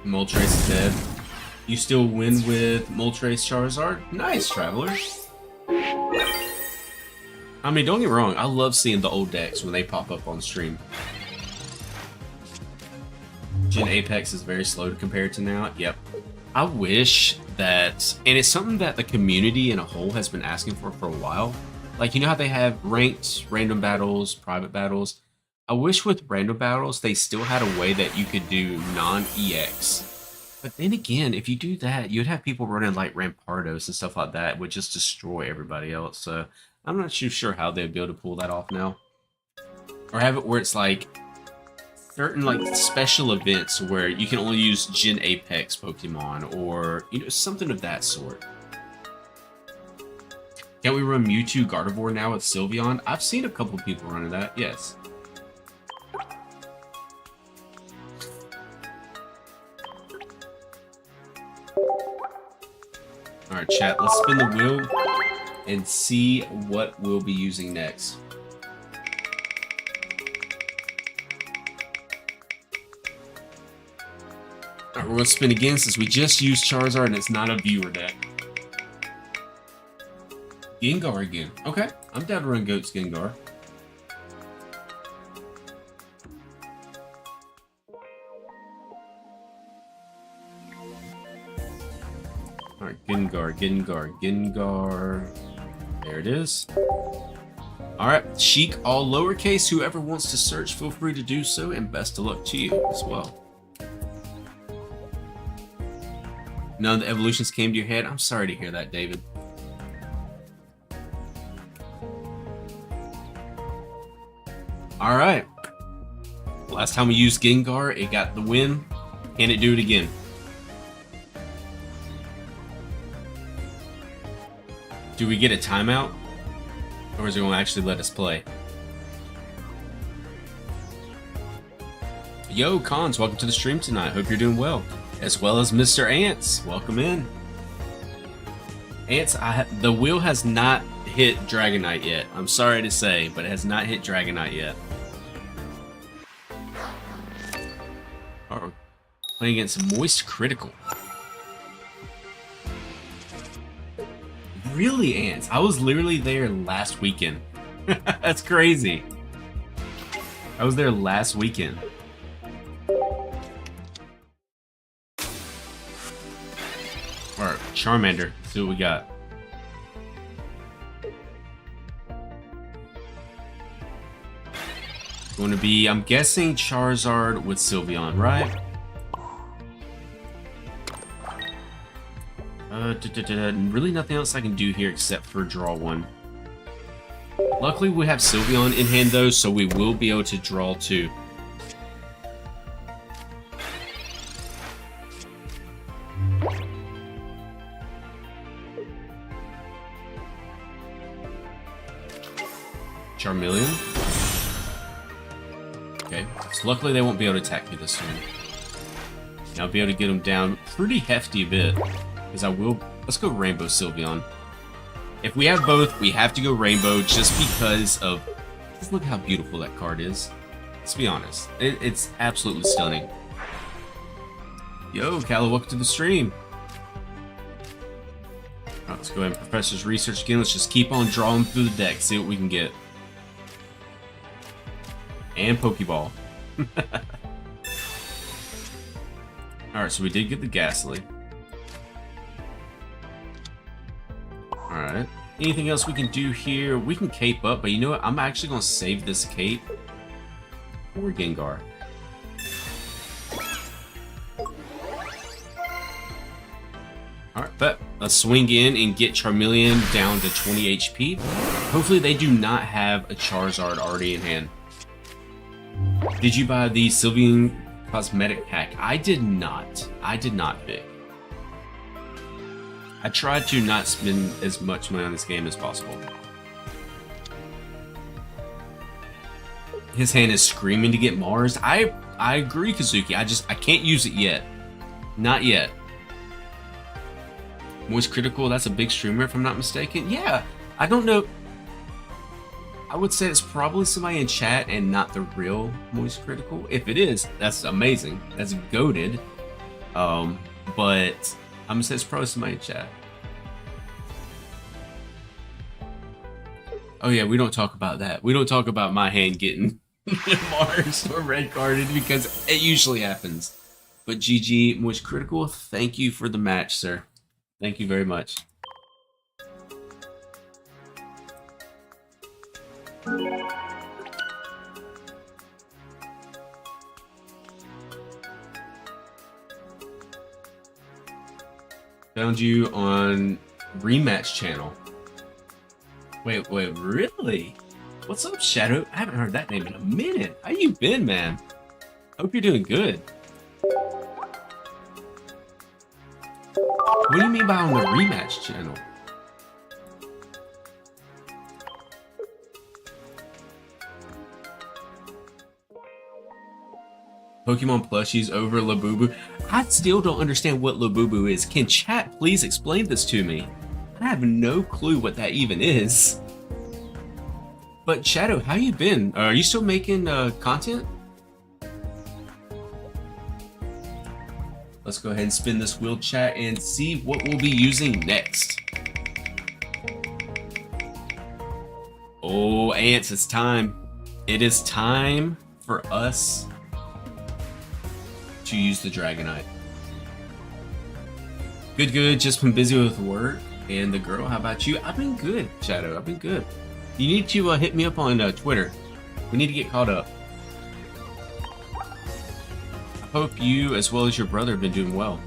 Moltres is dead. You still win with Moltres Charizard? Nice, Traveler. I mean, don't get me wrong, I love seeing the old decks when they pop up on stream. Gen Apex is very slow to compare to now. Yep. I wish that, and it's something that the community in a whole has been asking for a while. Like, you know how they have ranked random battles, private battles? I wish with random battles they still had a way that you could do non-EX. But then again, if you do that, you'd have people running like Rampardos and stuff like that, would just destroy everybody else. So I'm not too sure how they'd be able to pull that off now. Or have it where it's like certain like special events where you can only use Gen Apex Pokemon, or you know, something of that sort. Can't we run Mewtwo Gardevoir now with Sylveon? I've seen a couple people running that, yes. Alright, chat, let's spin the wheel and see what we'll be using next. Alright, we're going to spin again since we just used Charizard and it's not a viewer deck. Gengar again. Okay, I'm down to run Goats Gengar. Alright, Gengar. There it is. Alright, Sheik, all lowercase. Whoever wants to search, feel free to do so, and best of luck to you as well. None of the evolutions came to your head? I'm sorry to hear that, David. Alright. Last time we used Gengar, it got the win. Can it do it again? Do we get a timeout? Or is it going to actually let us play? Yo, Cons, welcome to the stream tonight. Hope you're doing well. As well as Mr. Ants. Welcome in. Ants, the wheel has not hit Dragonite yet. I'm sorry to say, but it has not hit Dragonite yet. Playing against Moist Critical. Really, Ants? I was literally there last weekend. That's crazy. I was there last weekend. Alright, Charmander. Let's see what we got. Going to be, I'm guessing, Charizard with Sylveon, right? Really nothing else I can do here except for draw one. Luckily we have Sylveon in hand though, so we will be able to draw two. Charmeleon. Okay, so luckily they won't be able to attack me this turn. I'll be able to get them down pretty hefty a bit. Because I will... Let's go Rainbow Sylveon. If we have both, we have to go Rainbow just because of... Just look how beautiful that card is. Let's be honest. It's absolutely stunning. Yo, Calla, welcome to the stream. Alright, let's go ahead and Professor's Research again. Let's just keep on drawing through the deck, see what we can get. And Pokeball. Alright, so we did get the Ghastly. Alright. Anything else we can do here? We can cape up, but you know what? I'm actually going to save this cape for Gengar. Alright, but let's swing in and get Charmeleon down to 20 HP. Hopefully they do not have a Charizard already in hand. Did you buy the Sylveon cosmetic pack? I did not. I did not, Vic. I tried to not spend as much money on this game as possible. His hand is screaming to get Mars. I agree, Kazuki. I can't use it yet. Not yet. Moist Critical, that's a big streamer if I'm not mistaken. Yeah, I don't know. I would say it's probably somebody in chat and not the real Moist Critical. If it is, that's amazing. That's goated. But I'm gonna say it's probably somebody in chat. Oh yeah, we don't talk about that. We don't talk about my hand getting Mars or red carded because it usually happens. But GG Moist Critical, thank you for the match, sir. Thank you very much. Found you on Rematch channel. Wait, really? What's up, Shadow? I haven't heard that name in a minute. How you been, man? Hope you're doing good. What do you mean by on the Rematch channel? Pokemon plushies over Labubu. I still don't understand what Labubu is. Can chat please explain this to me? I have no clue what that even is. But Shadow, how you been? Are you still making content? Let's go ahead and spin this wheel, chat, and see what we'll be using next. Oh, Ants, it's time. It is time for us to use the Dragonite. Good. Just been busy with work. And the girl, how about you? I've been good, Shadow. I've been good. You need to hit me up on Twitter. We need to get caught up. I hope you, as well as your brother, have been doing well.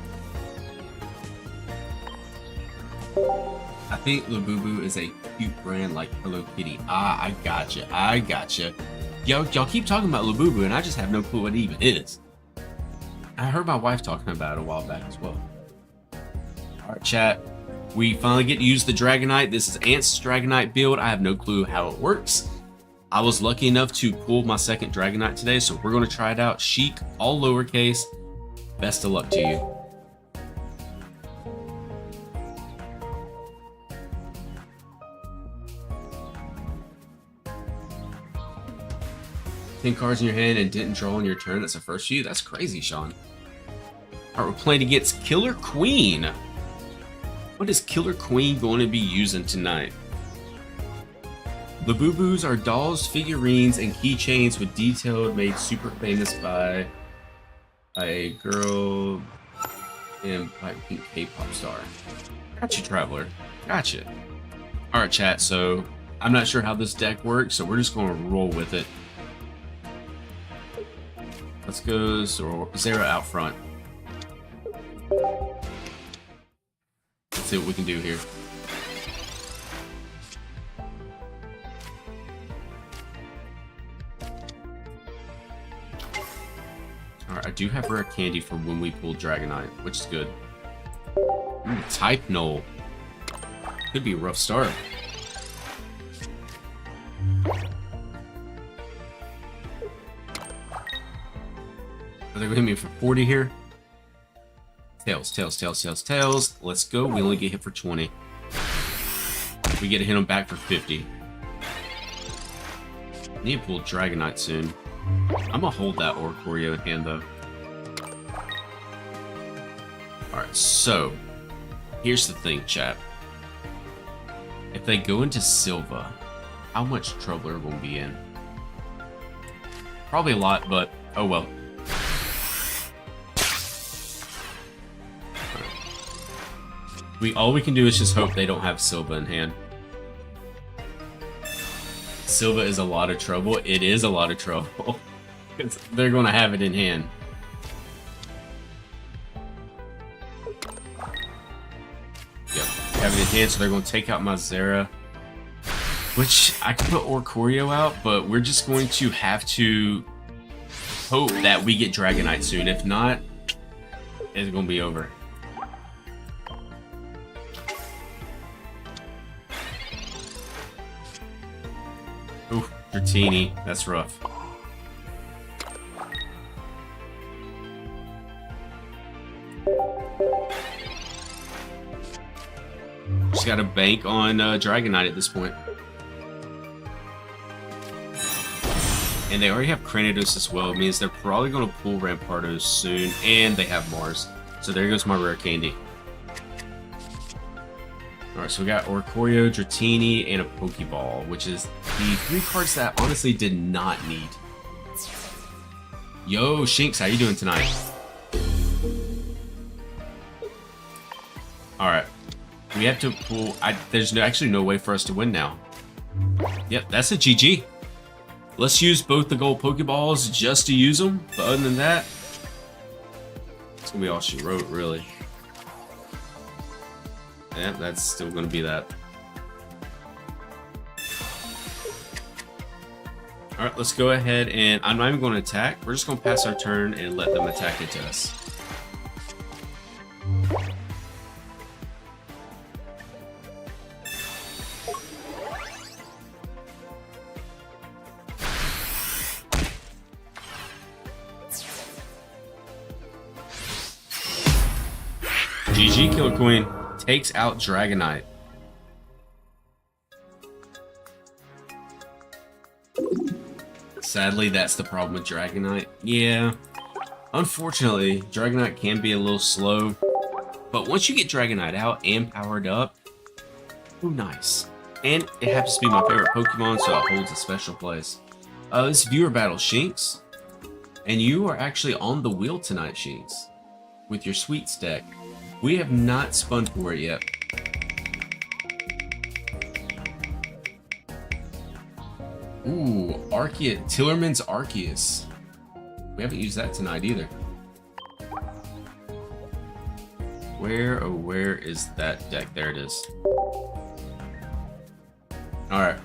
I think Labubu is a cute brand like Hello Kitty. Ah, I gotcha. Y'all keep talking about Labubu, and I just have no clue what it even is. I heard my wife talking about it a while back as well. Alright, chat. We finally get to use the Dragonite. This is Ant's Dragonite build. I have no clue how it works. I was lucky enough to pull my second Dragonite today, so we're going to try it out. Chic, all lowercase. Best of luck to you. 10 cards in your hand and didn't draw on your turn. That's the first few. That's crazy, Sean. Alright, we're playing against Killer Queen. What is Killer Queen going to be using tonight? Labubus are dolls, figurines, and keychains with detailed made super famous by a girl and like pink K-pop star. Gotcha, Traveler. Gotcha. Alright, chat, so I'm not sure how this deck works, so we're just going to roll with it. Let's go Zera out front. Let's see what we can do here. Alright, I do have rare candy for when we pull Dragonite, which is good. Ooh, type null. Could be a rough start. Are they going to hit me for 40 here? Tails. Let's go. We only get hit for 20. We get to hit them back for 50. I need to pull Dragonite soon. I'm going to hold that Oricorio in hand, though. Alright, so here's the thing, chat. If they go into Silva, how much trouble are we going to be in? Probably a lot, but oh well. All we can do is just hope they don't have Silva in hand. Silva is a lot of trouble. It is a lot of trouble. They're going to have it in hand. Yep, have it in hand, so they're going to take out my Zera. Which, I could put Oricorio out, but we're just going to have to hope that we get Dragonite soon. If not, it's going to be over. Ooh, Dratini. That's rough. Just got to bank on Dragonite at this point. And they already have Cranidos as well. It means they're probably going to pull Rampardos soon. And they have Mars. So there goes my rare candy. Alright, so we got Oricorio, Dratini, and a Pokeball, which is the 3 cards that I honestly did not need. Yo, Shinx, how you doing tonight? Alright. We have to pull... there's actually no way for us to win now. Yep, that's a GG. Let's use both the gold Pokeballs just to use them. But other than that, it's going to be all she wrote, really. Yeah, that's still going to be that. Alright, let's go ahead and I'm not even going to attack. We're just going to pass our turn and let them attack into us. GG, Killer Queen. Takes out Dragonite. Sadly, that's the problem with Dragonite. Yeah. Unfortunately, Dragonite can be a little slow. But once you get Dragonite out and powered up, oh, nice. And it happens to be my favorite Pokemon, so it holds a special place. This viewer battle Shinx. And you are actually on the wheel tonight, Shinx. With your Sweets deck. We have not spun for it yet. Ooh, Arceus. Tillerman's Arceus. We haven't used that tonight either. Where is that deck? There it is. Alright.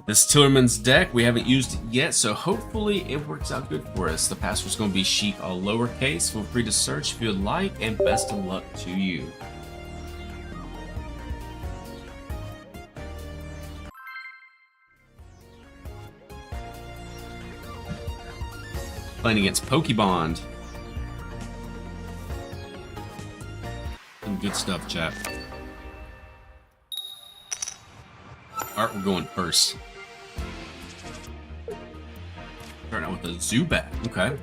This Tillerman's deck, we haven't used it yet, so hopefully it works out good for us. The password's going to be Sheik, all lowercase. Feel free to search if you'd like, and best of luck to you. Playing against Pokebond. Some good stuff, chat. Alright, we're going first. Starting out with a Zubat. Okay.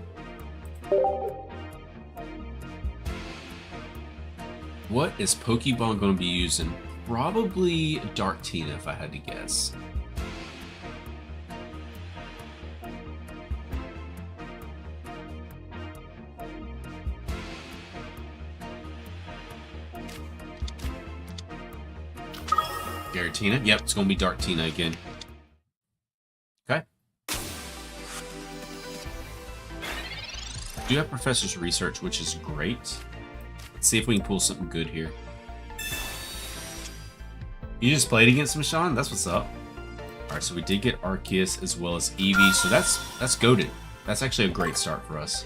What is Pokebond going to be using? Probably Dark Tina, if I had to guess. Giratina? Yep, it's going to be Dark Tina again. Okay. Do have Professor's Research, which is great. Let's see if we can pull something good here. You just played against him, Sean? That's what's up. Alright, so we did get Arceus as well as Eevee, so that's goated. That's actually a great start for us.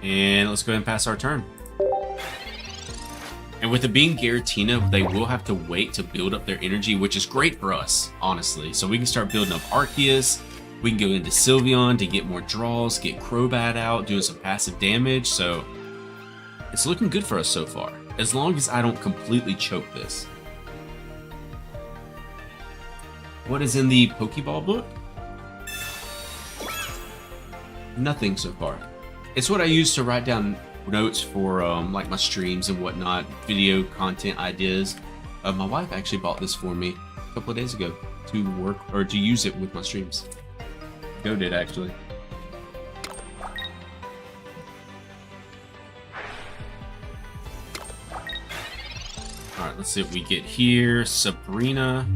And let's go ahead and pass our turn. And with it being Giratina, they will have to wait to build up their energy, which is great for us, honestly. So we can start building up Arceus. We can go into Sylveon to get more draws, get Crobat out, doing some passive damage. So it's looking good for us so far, as long as I don't completely choke this. What is in the Pokeball book? Nothing so far. It's what I use to write down notes for like my streams and whatnot, video content ideas. My wife actually bought this for me a couple of days ago to work or to use it with my streams. Go did actually. Alright, let's see what we get here. Sabrina.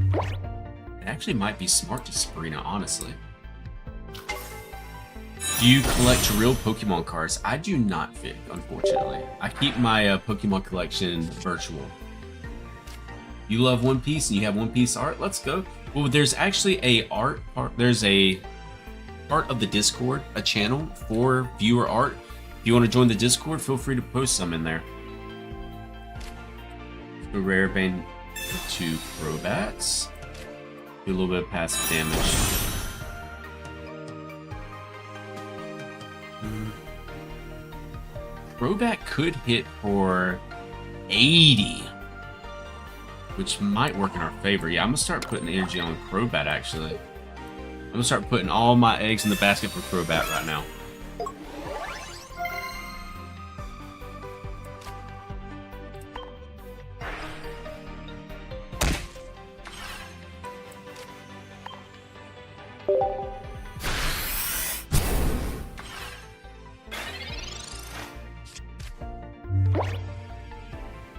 It actually might be smart to Sabrina, honestly. Do you collect real Pokemon cards? I do not, Vic, unfortunately. I keep my Pokemon collection virtual. You love One Piece and you have One Piece art? Let's go. Well, there's actually a art part. There's a part of the Discord, a channel for viewer art. If you want to join the Discord, feel free to post some in there. A rare band to Crobats. Do a little bit of passive damage. Crobat could hit for 80, which might work in our favor. Yeah, I'm gonna start putting energy on Crobat actually. I'm gonna start putting all my eggs in the basket for Crobat right now.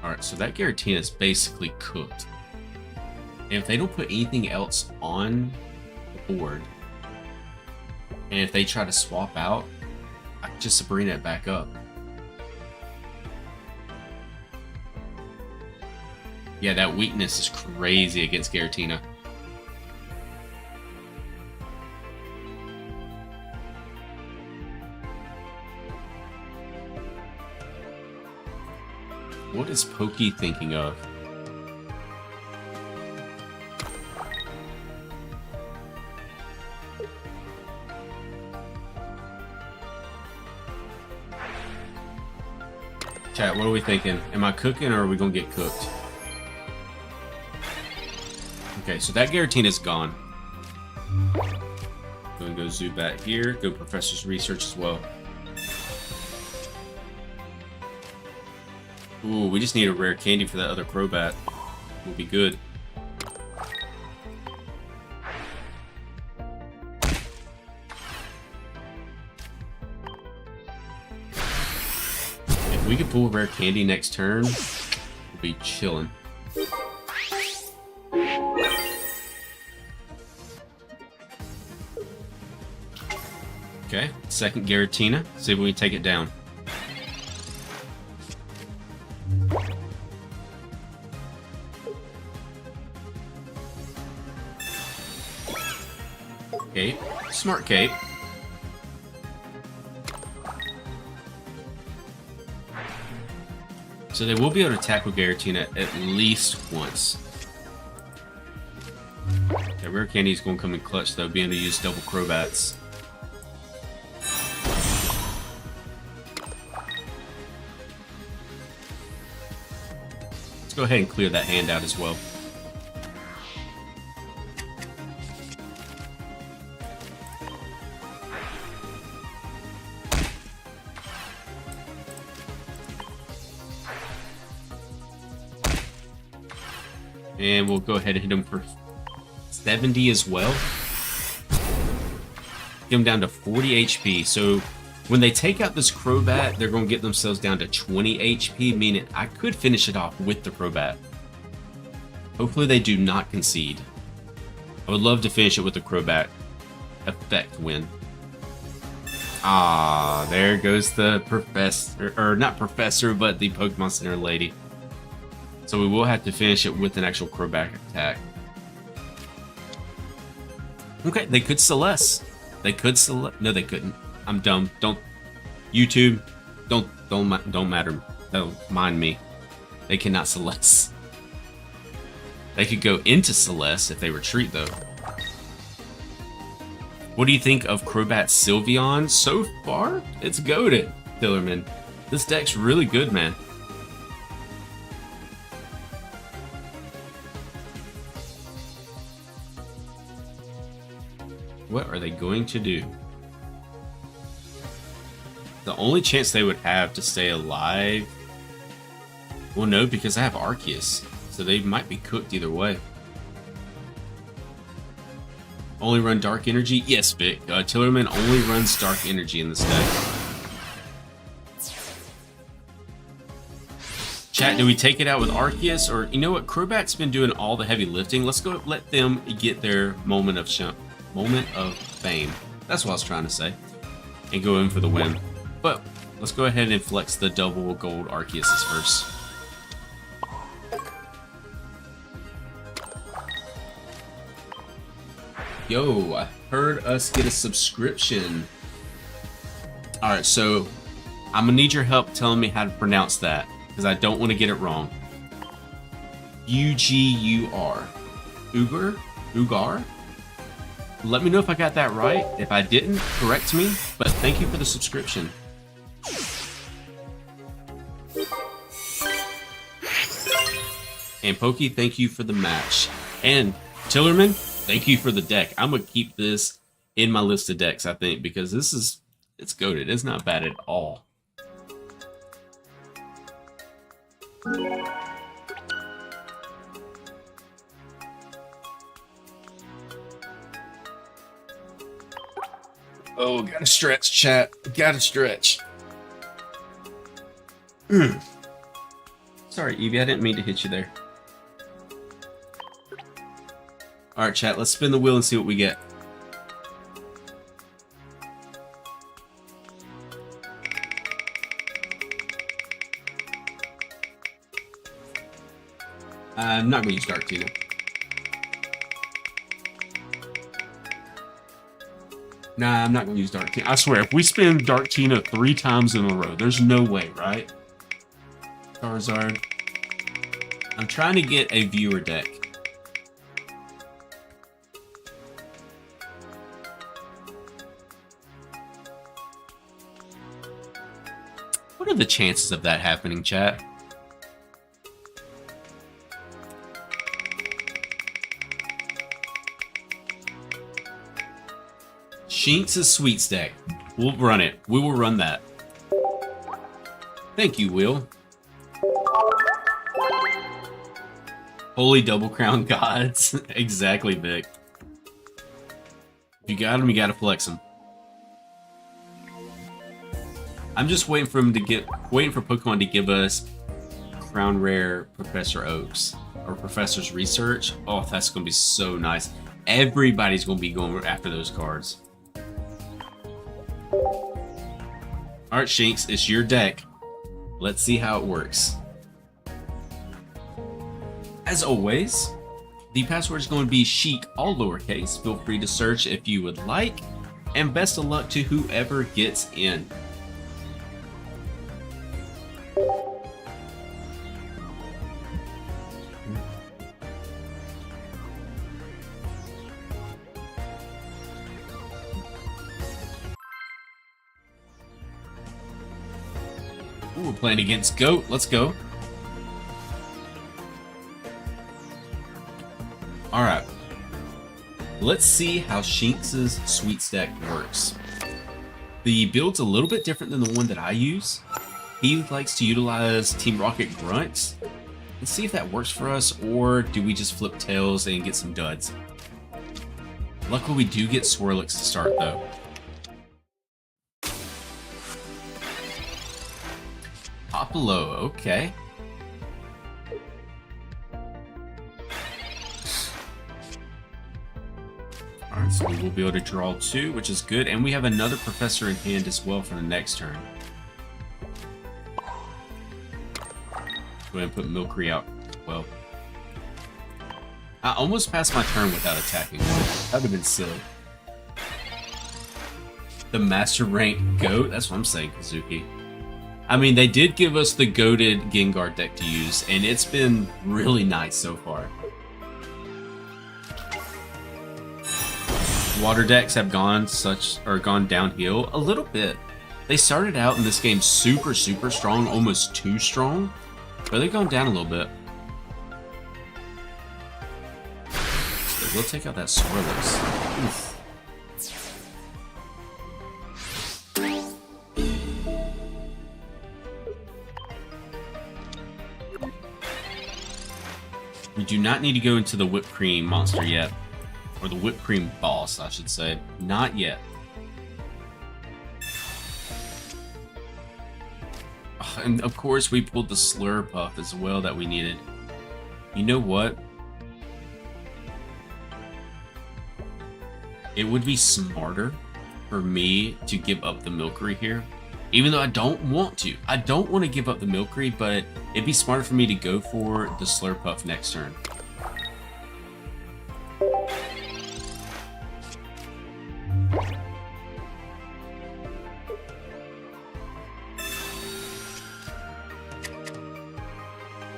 Alright, so that Giratina is basically cooked. And if they don't put anything else on the board, and if they try to swap out, I can just Sabrina it back up. Yeah, that weakness is crazy against Giratina. What is Pokey thinking of? Chat, what are we thinking? Am I cooking or are we gonna get cooked? Okay, so that Giratina is gone. Gonna go Zubat here. Go Professor's Research as well. Ooh, we just need a rare candy for that other Crobat. We'll be good. If we could pull a rare candy next turn, we'll be chilling. Okay, second Giratina. See if we can take it down. Cape. Smart Cape. So they will be able to tackle Giratina at least once. Okay, rare candy is going to come in clutch though, being able to use double Crobats. Let's go ahead and clear that hand out as well. And we'll go ahead and hit him for 70 as well. Get him down to 40 HP. So when they take out this Crobat, they're going to get themselves down to 20 HP, meaning I could finish it off with the Crobat. Hopefully they do not concede. I would love to finish it with the Crobat effect win. Ah, there goes the professor, or not professor, but the Pokemon Center lady. So we will have to finish it with an actual Crobat attack. Okay, they could Celeste. They could Celeste. No, they couldn't. I'm dumb. Don't YouTube. Don't matter. Don't mind me. They cannot Celeste. They could go into Celeste if they retreat though. What do you think of Crobat Sylveon? So far, it's goated, Tillerman. This deck's really good, man. What are they going to do? The only chance they would have to stay alive... Well, no, because I have Arceus. So they might be cooked either way. Only run Dark Energy? Yes, Vic. Tillerman only runs Dark Energy in this deck. Chat, do we take it out with Arceus? Or, you know what? Crobat's been doing all the heavy lifting. Let's go let them get their moment of fame. That's what I was trying to say. And go in for the win. But let's go ahead and flex the double gold Arceus first. Yo, I heard us get a subscription. Alright, so I'm gonna need your help telling me how to pronounce that, because I don't want to get it wrong. Ugur. Ugar? Let me know if I got that right. If I didn't, correct me. But thank you for the subscription. And Pokey, thank you for the match. And Tillerman, thank you for the deck. I'm going to keep this in my list of decks, I think, because this is, it's goated. It's not bad at all. Oh, gotta stretch, chat. Gotta stretch. Sorry, Evie, I didn't mean to hit you there. Alright, chat, let's spin the wheel and see what we get. I'm not going to use Dark Tina. Nah, I'm not going to use Dark Tina. I swear, if we spin Dark Tina 3 times in a row, there's no way, right? Charizard. I'm trying to get a viewer deck. What are the chances of that happening, chat? Shinx' Sweet Stack. We'll run it. We will run that. Thank you, Will. Holy double crown gods. Exactly, Vic. If you got them, you gotta flex them. I'm just waiting for Pokemon to give us Crown Rare Professor Oaks or Professor's Research. Oh, that's gonna be so nice. Everybody's gonna be going after those cards. Alright, Shinx, it's your deck. Let's see how it works. As always, the password is going to be Chic, all lowercase. Feel free to search if you would like. And best of luck to whoever gets in. Ooh, we're playing against Goat. Let's go. Alright. Let's see how Shinx's Sweet Stack works. The build's a little bit different than the one that I use. He likes to utilize Team Rocket Grunts. Let's see if that works for us, or do we just flip tails and get some duds? Luckily, we do get Swirlix to start, though. Popolo, okay. Alright, so we will be able to draw 2, which is good. And we have another Professor in hand as well for the next turn. Go ahead and put Milcery out. Well, I almost passed my turn without attacking. That would have been silly. The Master Rank Goat? That's what I'm saying, Kazuki. I mean, they did give us the goated Gengar deck to use, and it's been really nice so far. Water decks have gone downhill a little bit. They started out in this game super strong, almost too strong, but they've gone down a little bit. So we'll take out that Swirlix. Oof. We do not need to go into the whipped cream monster yet. Or the whipped cream boss, I should say. Not yet. And of course, we pulled the Slurpuff as well that we needed. You know what? It would be smarter for me to give up the Milcery here. Even though I don't want to. I don't want to give up the Milcery, but it'd be smarter for me to go for the Slurpuff next turn.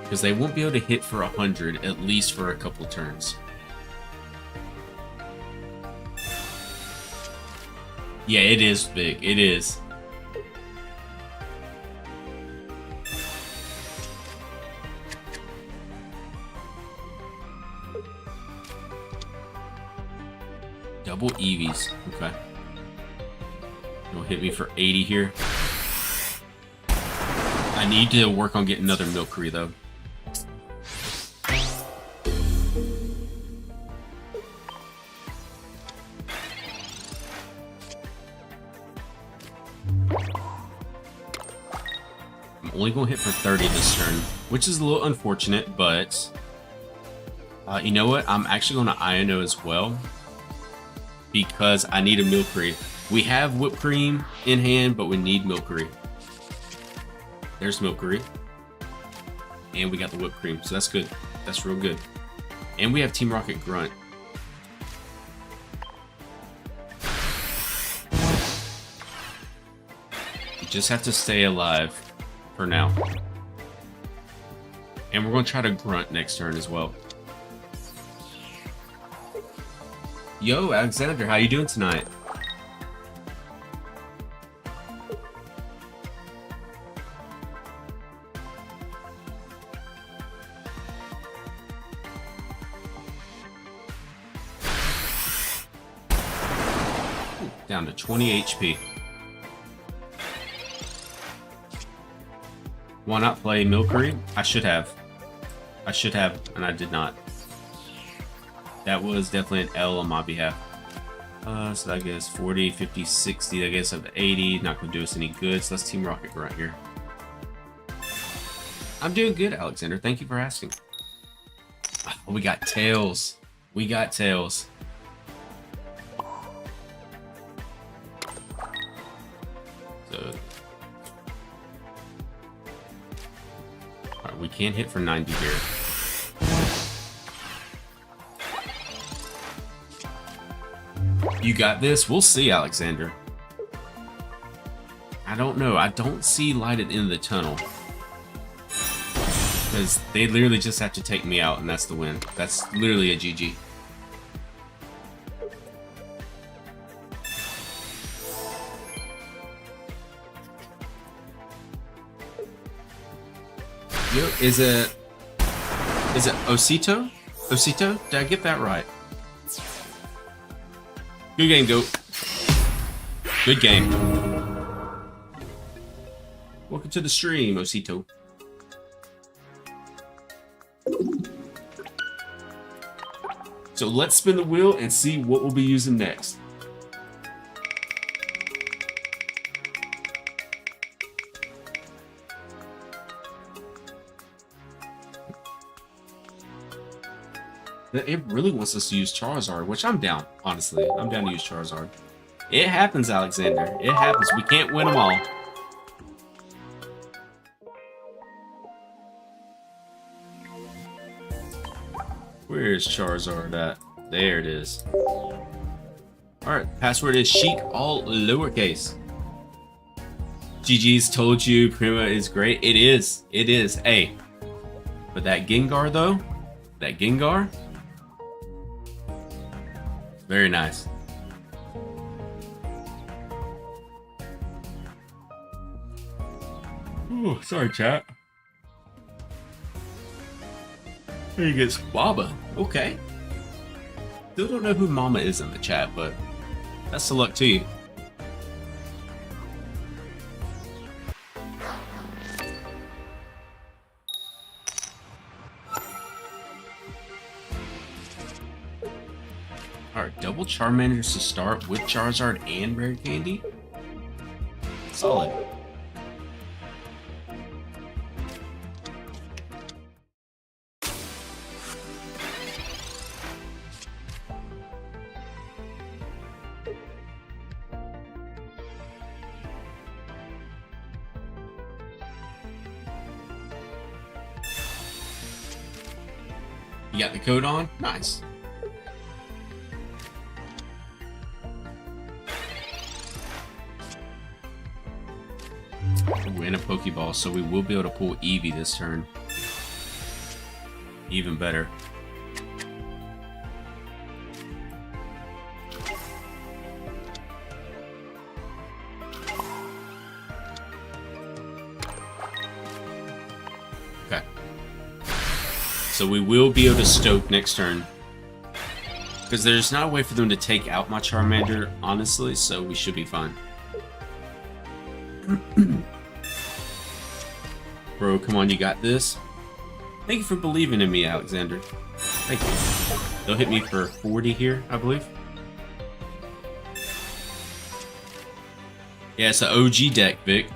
Because they won't be able to hit for 100, at least for a couple turns. Yeah, it is big. It is. Double Eevees. Okay. It'll hit me for 80 here. I need to work on getting another Milcery, though. Only going to hit for 30 this turn, which is a little unfortunate, but you know what? I'm actually going to Iono as well because I need a Milcery. We have Whipped Cream in hand, but we need Milcery. There's Milcery. And we got the Whipped Cream, so that's good. That's real good. And we have Team Rocket Grunt. You just have to stay alive. For now. And we're going to try to grunt next turn as well. Yo, Alexander, how you doing tonight? down to 20 HP. Why not play Milcery? I should have. And I did not. That was definitely an L on my behalf. So I guess 40, 50, 60, I guess of 80. Not going to do us any good, so let's Team Rocket right here. I'm doing good, Alexander. Thank you for asking. Oh, we got Tails. We got Tails. So, alright, we can't hit for 90 here. You got this? We'll see, Alexander. I don't know. I don't see light at the end of the tunnel. Because they literally just have to take me out, and that's the win. That's literally a GG. Yo, is it Osito? Osito? Did I get that right? Good game, GOAT. Good game. Welcome to the stream, Osito. So let's spin the wheel and see what we'll be using next. It really wants us to use Charizard, which I'm down, honestly. I'm down to use Charizard. It happens, Alexander. It happens. We can't win them all. Where's Charizard at? There it is. Alright, password is Chic, all lowercase. GG's told you Prima is great. It is. It is. Hey. But that Gengar, though, that Gengar, very nice. Ooh, sorry, chat. Here he gets Baba. Okay. Still don't know who Mama is in the chat, but best of luck to you. Alright, double Charmanders to start with Charizard and Rare Candy. Solid. You got the code on? Nice. Ooh, and a Pokeball, so we will be able to pull Eevee this turn. Even better. Okay. So we will be able to Stoke next turn. Because there's not a way for them to take out my Charmander, honestly, so we should be fine. Bro, come on, you got this. Thank you for believing in me, Alexander. Thank you. They'll hit me for 40 here, I believe. Yeah, it's an OG deck, Vic.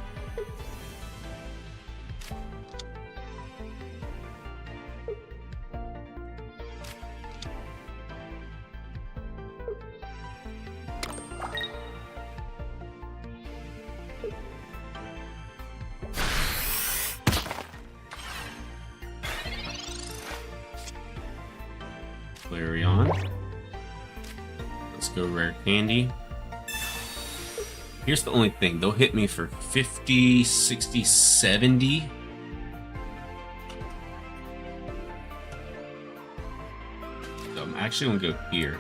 Flareon. Let's go Rare Candy. Here's the only thing. They'll hit me for 50, 60, 70. So I'm actually going to go here.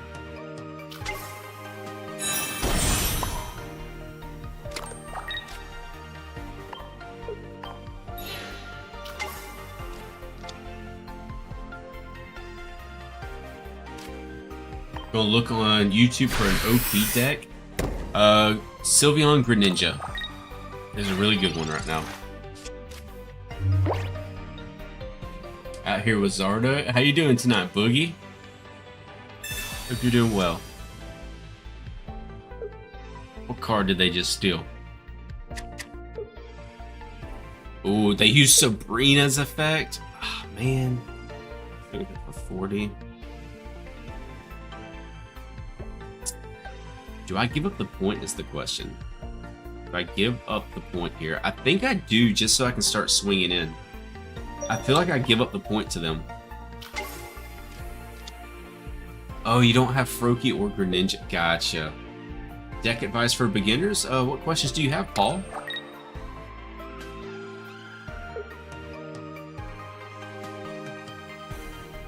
Gonna look on YouTube for an OP deck. Sylveon Greninja is a really good one right now. Out here with Zardo. How you doing tonight, Boogie? Hope you're doing well. What card did they just steal? Oh, they used Sabrina's effect. Ah, oh, man. For 40. Do I give up the point is the question. Do I give up the point here? I think I do, just so I can start swinging in. I feel like I give up the point to them. Oh, you don't have Froakie or Greninja. Gotcha. Deck advice for beginners? What questions do you have, Paul?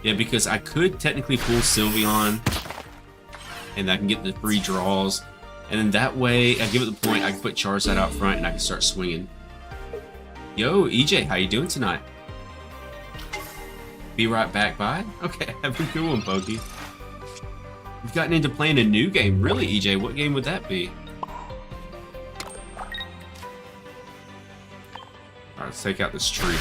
Yeah, because I could technically pull Sylveon, and I can get the free draws, and then that way, I give it the point, I can put Charizard out front, and I can start swinging. Yo, EJ, how you doing tonight? Be right back, bye? Okay, have a good one, Pokey. You've gotten into playing a new game. Really, EJ? What game would that be? Alright, let's take out this tree.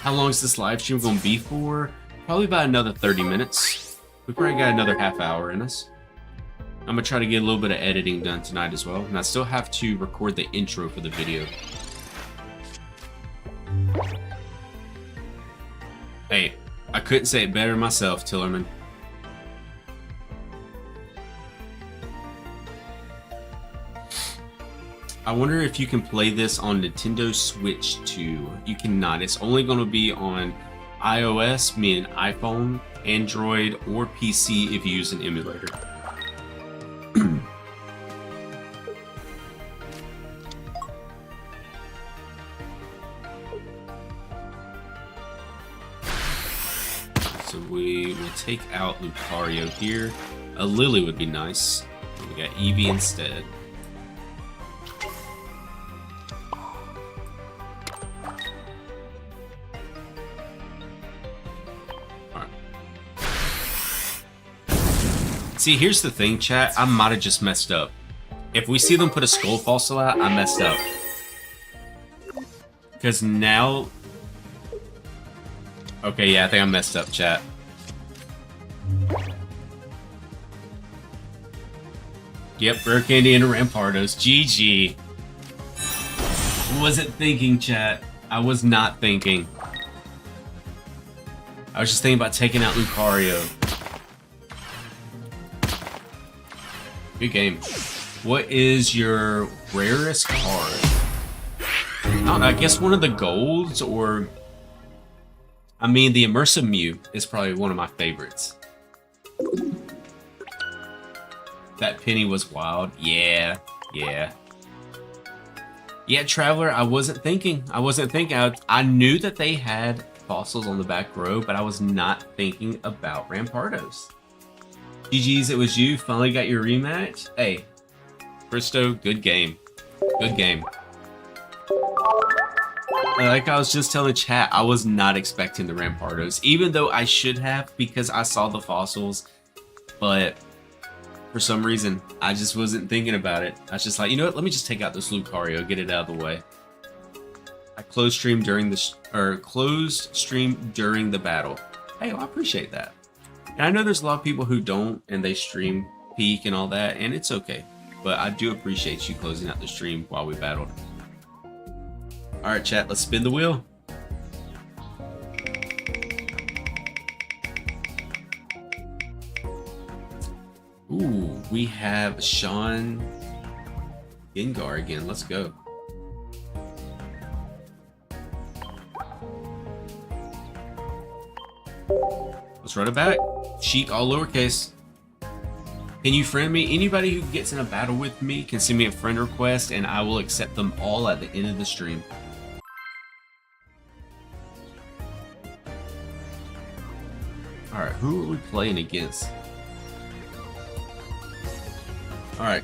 How long is this live stream going to be for? Probably about another 30 minutes. We probably got another half hour in us. I'm going to try to get a little bit of editing done tonight as well. And I still have to record the intro for the video. Hey, I couldn't say it better myself, Tillerman. I wonder if you can play this on Nintendo Switch too. You cannot. It's only going to be on iOS, meaning iPhone, Android, or PC if you use an emulator. So we will take out Lucario here. A Lily would be nice. We got Eevee instead. See, here's the thing, chat. I might have just messed up. If we see them put a Skull Fossil out, I messed up. Because now... Okay, yeah, I think I messed up, chat. Yep, Rare Candy and Rampardos. GG. Wasn't thinking, chat. I was not thinking. I was just thinking about taking out Lucario. Good game. What is your rarest card? I don't know, I guess one of the golds, or... I mean, the Immersive Mew is probably one of my favorites. That penny was wild. Yeah, yeah. Yeah, Traveler, I wasn't thinking. I knew that they had fossils on the back row, but I was not thinking about Rampardos. GG's, it was you. Finally got your rematch. Hey, Christo, good game. Good game. Like I was just telling chat, I was not expecting the Rampardos, even though I should have because I saw the fossils, but for some reason, I just wasn't thinking about it. I was just like, you know what? Let me just take out this Lucario, get it out of the way. I closed stream during the battle. Hey, well, I appreciate that. And I know there's a lot of people who don't, and they stream peak and all that, and it's okay. But I do appreciate you closing out the stream while we battled. Alright, chat, let's spin the wheel. Ooh, we have Sean Gengar again. Let's go. Let's run it back. Sheik, all lowercase. Can you friend me? Anybody who gets in a battle with me can send me a friend request and I will accept them all at the end of the stream. Alright, who are we playing against? Alright.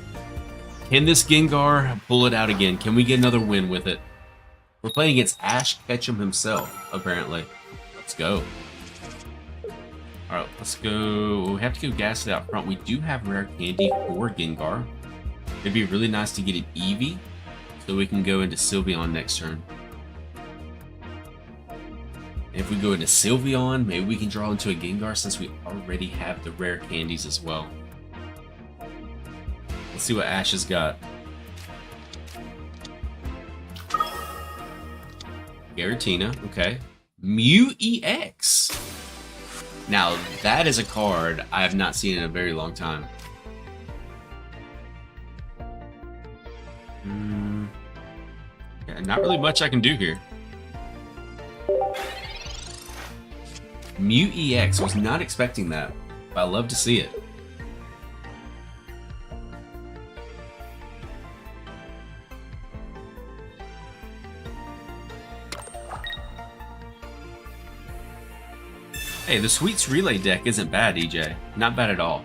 Can this Gengar pull it out again? Can we get another win with it? We're playing against Ash Ketchum himself, apparently. Let's go. All right, let's go. We have to go gas it out front. We do have rare candy for Gengar. It'd be really nice to get an Eevee so we can go into Sylveon next turn. If we go into Sylveon, maybe we can draw into a Gengar since we already have the rare candies as well. Let's see what Ash has got. Giratina, okay. Mew EX. Now, that is a card I have not seen in a very long time. Yeah, not really much I can do here. Mew EX, was not expecting that, but I love to see it. Hey, the Sweets Relay deck isn't bad, EJ. Not bad at all.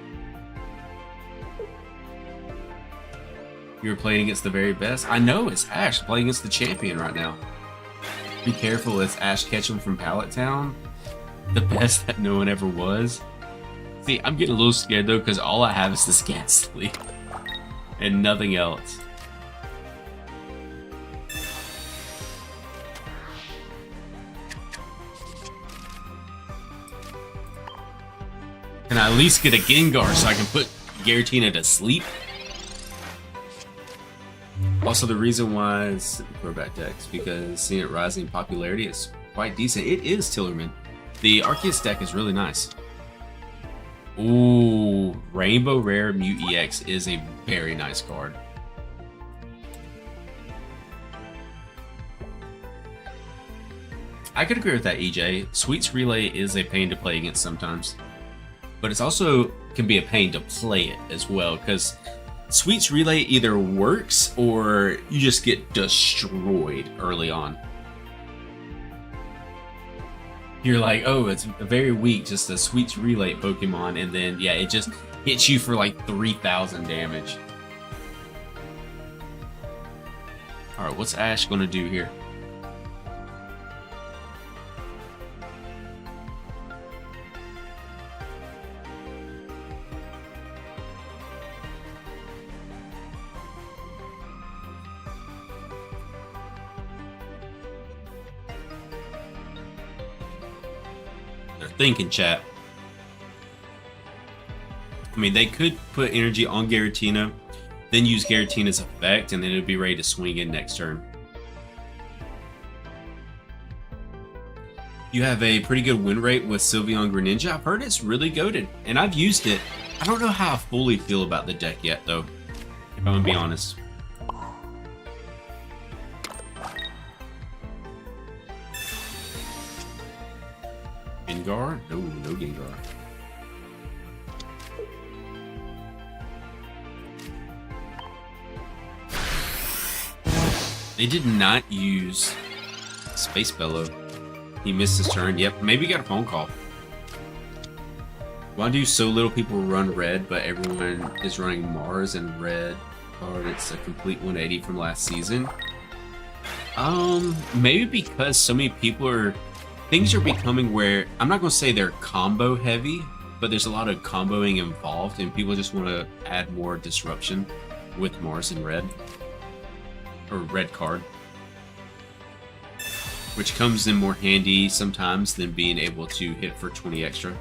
You're playing against the very best? I know, it's Ash playing against the champion right now. Be careful, it's Ash Ketchum from Pallet Town. The best that no one ever was. See, I'm getting a little scared though, because all I have is this Ghastly. And nothing else. Can I at least get a Gengar so I can put Giratina to sleep? Also, the reason why it's throwback decks, because seeing it rising in popularity is quite decent. It is Tillerman. The Arceus deck is really nice. Ooh, Rainbow Rare Mew EX is a very nice card. I could agree with that, EJ. Sweets Relay is a pain to play against sometimes. But it's also can be a pain to play it as well, because Sweets Relay either works or you just get destroyed early on. You're like, oh, it's very weak, just a Sweets Relay Pokemon, and then, yeah, it just hits you for like 3,000 damage. Alright, what's Ash gonna do here? Thinking, chat. I mean, they could put energy on Giratina, then use Giratina's effect, and then it'd be ready to swing in next turn. You have a pretty good win rate with Sylveon Greninja. I've heard it's really goated, and I've used it. I don't know how I fully feel about the deck yet, though, if I'm gonna be honest. Gengar? No, no Gengar. They did not use Space Bellow. He missed his turn. Yep, maybe he got a phone call. Why do so little people run red, but everyone is running Mars and red? Or it's a complete 180 from last season? Maybe because so many people are... Things are becoming where, I'm not going to say they're combo heavy, but there's a lot of comboing involved, and people just want to add more disruption with Mars and red. Or red card. Which comes in more handy sometimes than being able to hit for 20 extra.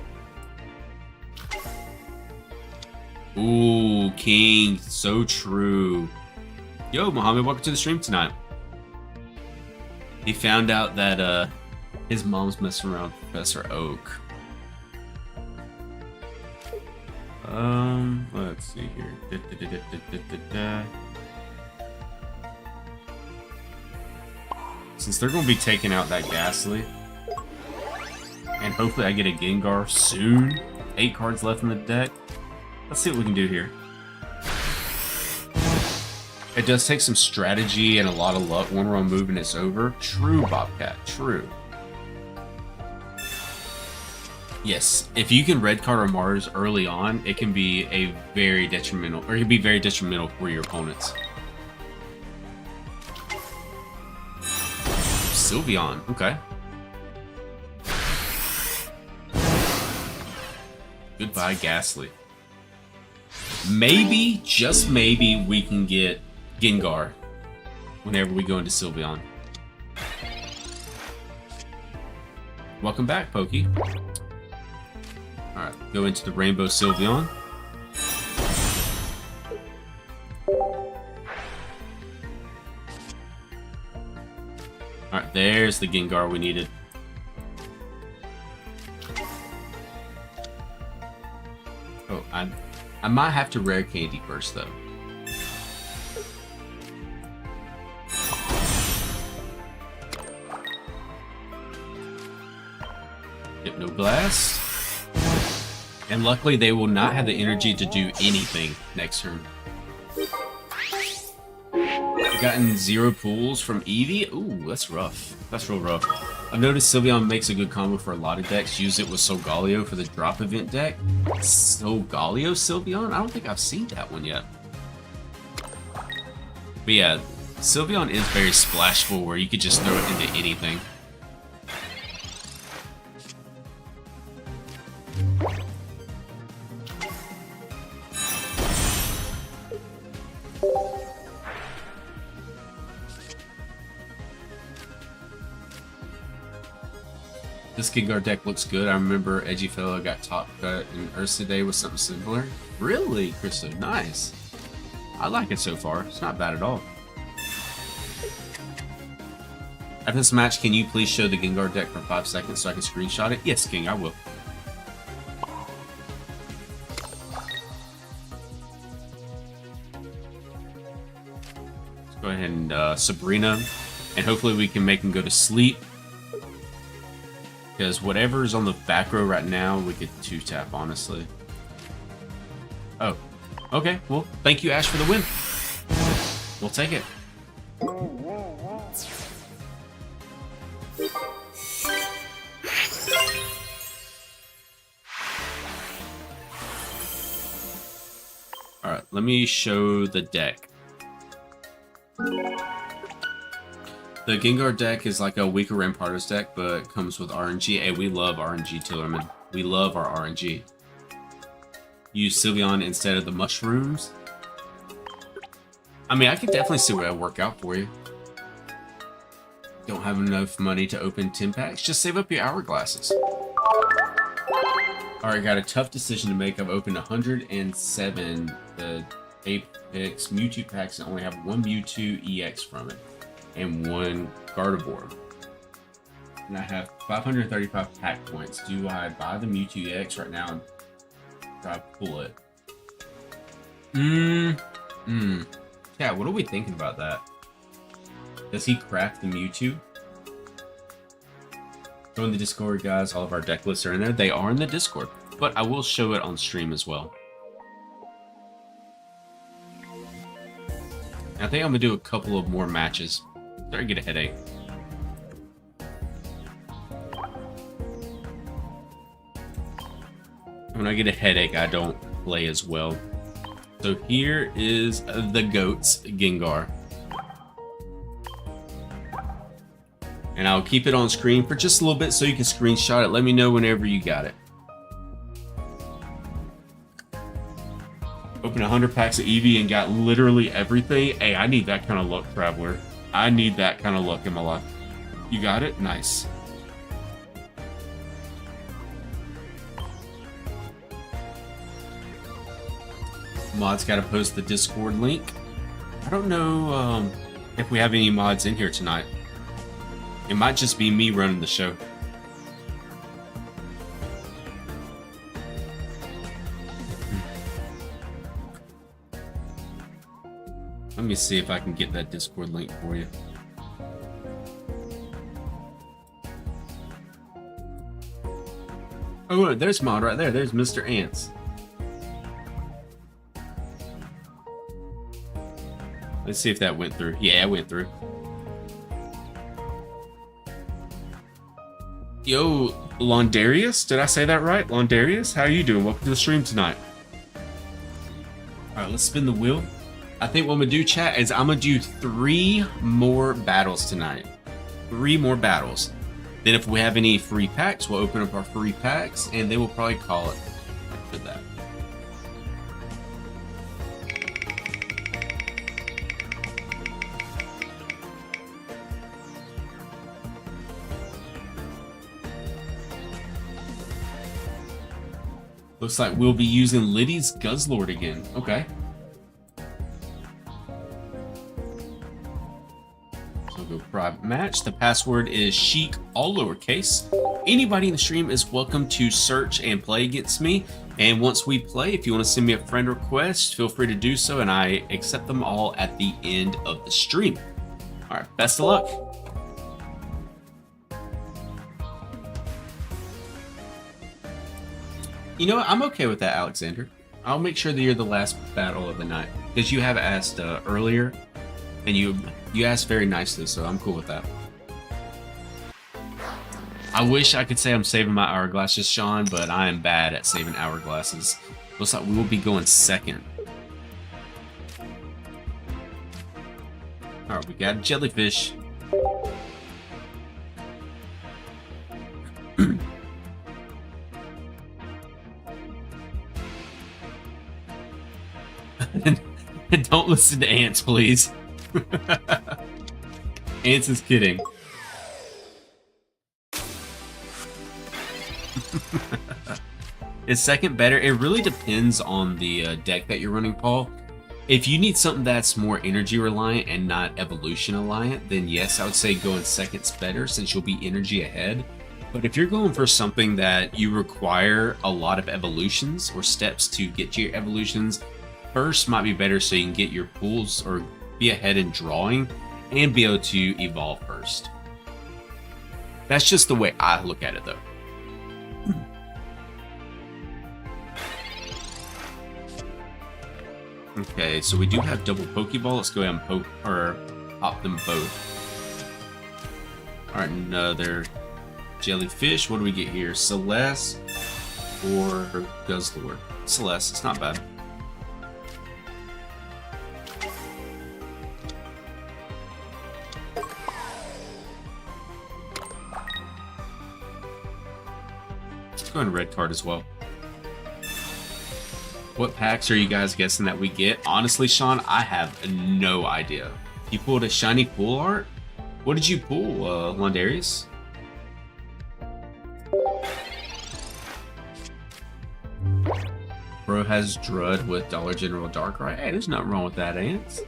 Ooh, King, so true. Yo, Mohammed, welcome to the stream tonight. He found out that, his mom's messing around with Professor Oak. Let's see here. Since they're going to be taking out that Ghastly, and hopefully I get a Gengar soon. 8 cards left in the deck. Let's see what we can do here. It does take some strategy and a lot of luck. One wrong move and it's over. True, Bobcat. True. Yes, if you can red card or Mars early on, it can be a very detrimental, or it can be very detrimental for your opponents. Sylveon, okay. Goodbye, Ghastly. Maybe, just maybe, we can get Gengar whenever we go into Sylveon. Welcome back, Pokey. Alright, go into the Rainbow Sylveon. Alright, there's the Gengar we needed. Oh, I might have to rare candy first, though. Hypnoblast. And luckily, they will not have the energy to do anything next turn. I've gotten 0 pulls from Eevee. Ooh, that's rough. That's real rough. I've noticed Sylveon makes a good combo for a lot of decks. Use it with Solgaleo for the drop event deck. Solgaleo Sylveon? I don't think I've seen that one yet. But yeah, Sylveon is very splashful where you could just throw it into anything. This Gengar deck looks good. I remember Edgy Fellow got top cut in Ursa Day with something similar. Really, Krista? Nice. I like it so far. It's not bad at all. After this match, can you please show the Gengar deck for 5 seconds so I can screenshot it? Yes, King, I will. Let's go ahead and Sabrina, and hopefully we can make him go to sleep. Because whatever's on the back row right now, we could 2-tap, honestly. Oh. Okay, well, thank you, Ash, for the win. We'll take it. Alright, let me show the deck. The Gengar deck is like a weaker Rampardos deck, but comes with RNG. Hey, we love RNG, Tillerman. We love our RNG. Use Sylveon instead of the mushrooms. I mean, I could definitely see where that work out for you. Don't have enough money to open 10 packs? Just save up your hourglasses. Alright, got a tough decision to make. I've opened 107 the Apex Mewtwo packs and only have 1 Mewtwo EX from it. And 1 Gardevoir. And I have 535 pack points. Do I buy the Mewtwo EX right now and try to pull it? Yeah, what are we thinking about that? Does he craft the Mewtwo? Join the Discord, guys. All of our deck lists are in there. They are in the Discord, but I will show it on stream as well. I think I'm gonna do a couple of more matches. Starting to get a headache. When I get a headache, I don't play as well. So here is the GOAT's Gengar. And I'll keep it on screen for just a little bit so you can screenshot it. Let me know whenever you got it. Opened 100 packs of Eevee and got literally everything. Hey, I need that kind of luck, Traveler. I need that kind of luck in my life. You got it? Nice. Mods got to post the Discord link. I don't know if we have any mods in here tonight. It might just be me running the show. Let me see if I can get that Discord link for you. Oh, look, there's Mod right there. There's Mr. Ants. Let's see if that went through. Yeah, it went through. Yo, Londarius? Did I say that right? Londarius? How are you doing? Welcome to the stream tonight. Alright, let's spin the wheel. I think what I'm going to do, chat, is I'm going to do 3 more battles tonight. 3 more battles. Then if we have any free packs, we'll open up our free packs, and then we'll probably call it. Looks like we'll be using Liddy's Guzzlord again. Okay. So we'll go private match. The password is Chic, all lowercase. Anybody in the stream is welcome to search and play against me. And once we play, if you want to send me a friend request, feel free to do so, and I accept them all at the end of the stream. All right, best of luck. You know what? I'm okay with that, Alexander. I'll make sure that you're the last battle of the night, because you have asked earlier, and you asked very nicely, so I'm cool with that. I wish I could say I'm saving my hourglasses, Sean, but I am bad at saving hourglasses. Looks like we will be going second. All right, we got jellyfish. And don't listen to Ants, please. Ants is kidding. Is second better? It really depends on the deck that you're running, Paul. If you need something that's more energy reliant and not evolution reliant, then yes, I would say going second's better since you'll be energy ahead. But if you're going for something that you require a lot of evolutions or steps to get to your evolutions, first might be better so you can get your pools or be ahead in drawing and be able to evolve first. That's just the way I look at it though. Okay, so we do have double Pokeball. Let's go ahead and pop them both. Alright, another jellyfish. What do we get here? Celeste or Guzzlord? Celeste, it's not bad. Let's go ahead and red card as well. What packs are you guys guessing that we get? Honestly, Sean, I have no idea. You pulled a shiny pool art? What did you pull, Londarius? Bro has Drud with Dollar General Darkrai. Hey, there's nothing wrong with that, Ants.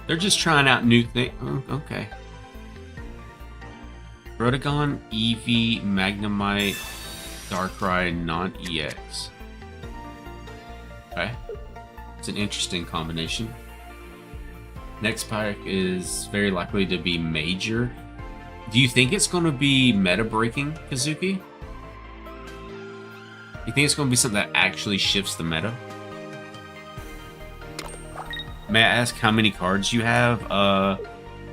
They're just trying out new things. Oh, okay. Rotogon, Eevee, Magnemite, Darkrai, non-EX. Okay, it's an interesting combination. Next pack is very likely to be Major. Do you think it's going to be meta breaking, Kazuki? You think it's going to be something that actually shifts the meta? May I ask how many cards you have?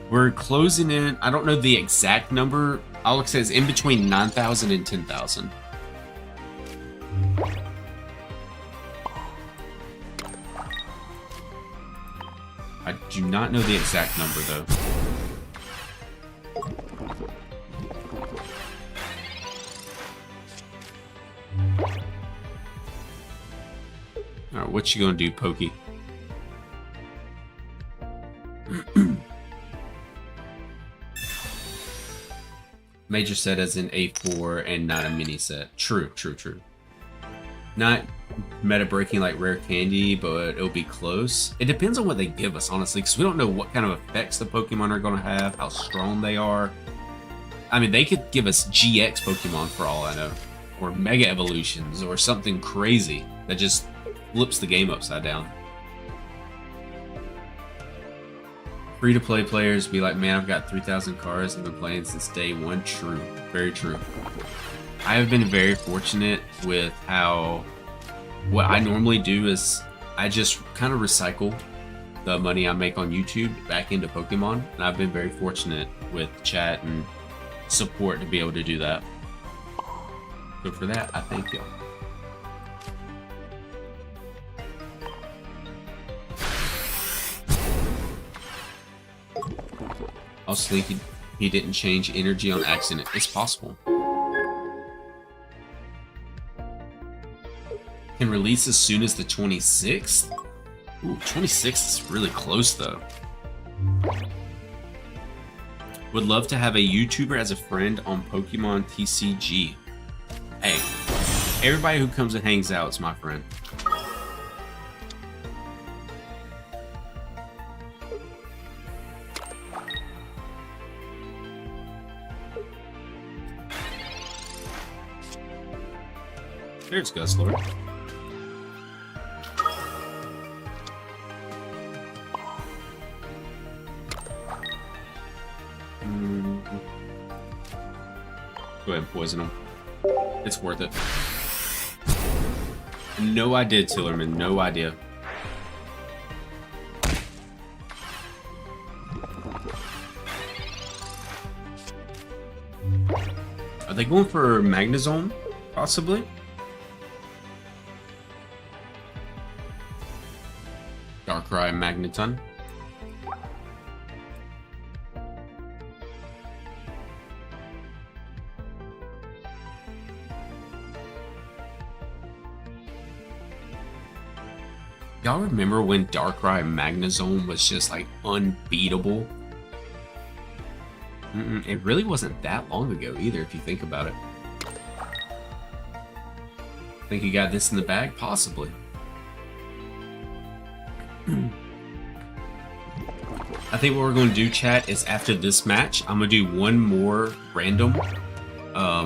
We're closing in. I don't know the exact number. Alex says in between 9,000 and 10,000. I do not know the exact number, though. Alright, what you gonna do, Pokey? Major set as an A4 and not a mini set. True, true, true. Not meta breaking like rare candy, but it'll be close. It depends on what they give us, honestly, because we don't know what kind of effects the Pokemon are going to have, how strong they are. I mean, they could give us GX Pokemon for all I know, or Mega Evolutions, or something crazy that just flips the game upside down. Free-to-play players be like, man, I've got 3,000 cards. I've been playing since day one. True. Very true. I have been very fortunate with how... What I normally do is I just kind of recycle the money I make on YouTube back into Pokemon. And I've been very fortunate with chat and support to be able to do that. So for that, I thank y'all. I was thinking he didn't change energy on accident. It's possible. Can release as soon as the 26th? Ooh, 26th is really close though. Would love to have a YouTuber as a friend on Pokemon TCG. Hey, Everybody who comes and hangs out is my friend. There's Guslord. Go ahead and poison him. It's worth it. No idea, Tillerman. No idea. Are they going for Magnezone? Possibly? Darkrai Magneton. Y'all remember when Darkrai Magnezone was just like unbeatable? It really wasn't that long ago either, if you think about it. Think you got this in the bag? Possibly. I think what we're going to do, chat, is after this match, I'm going to do one more random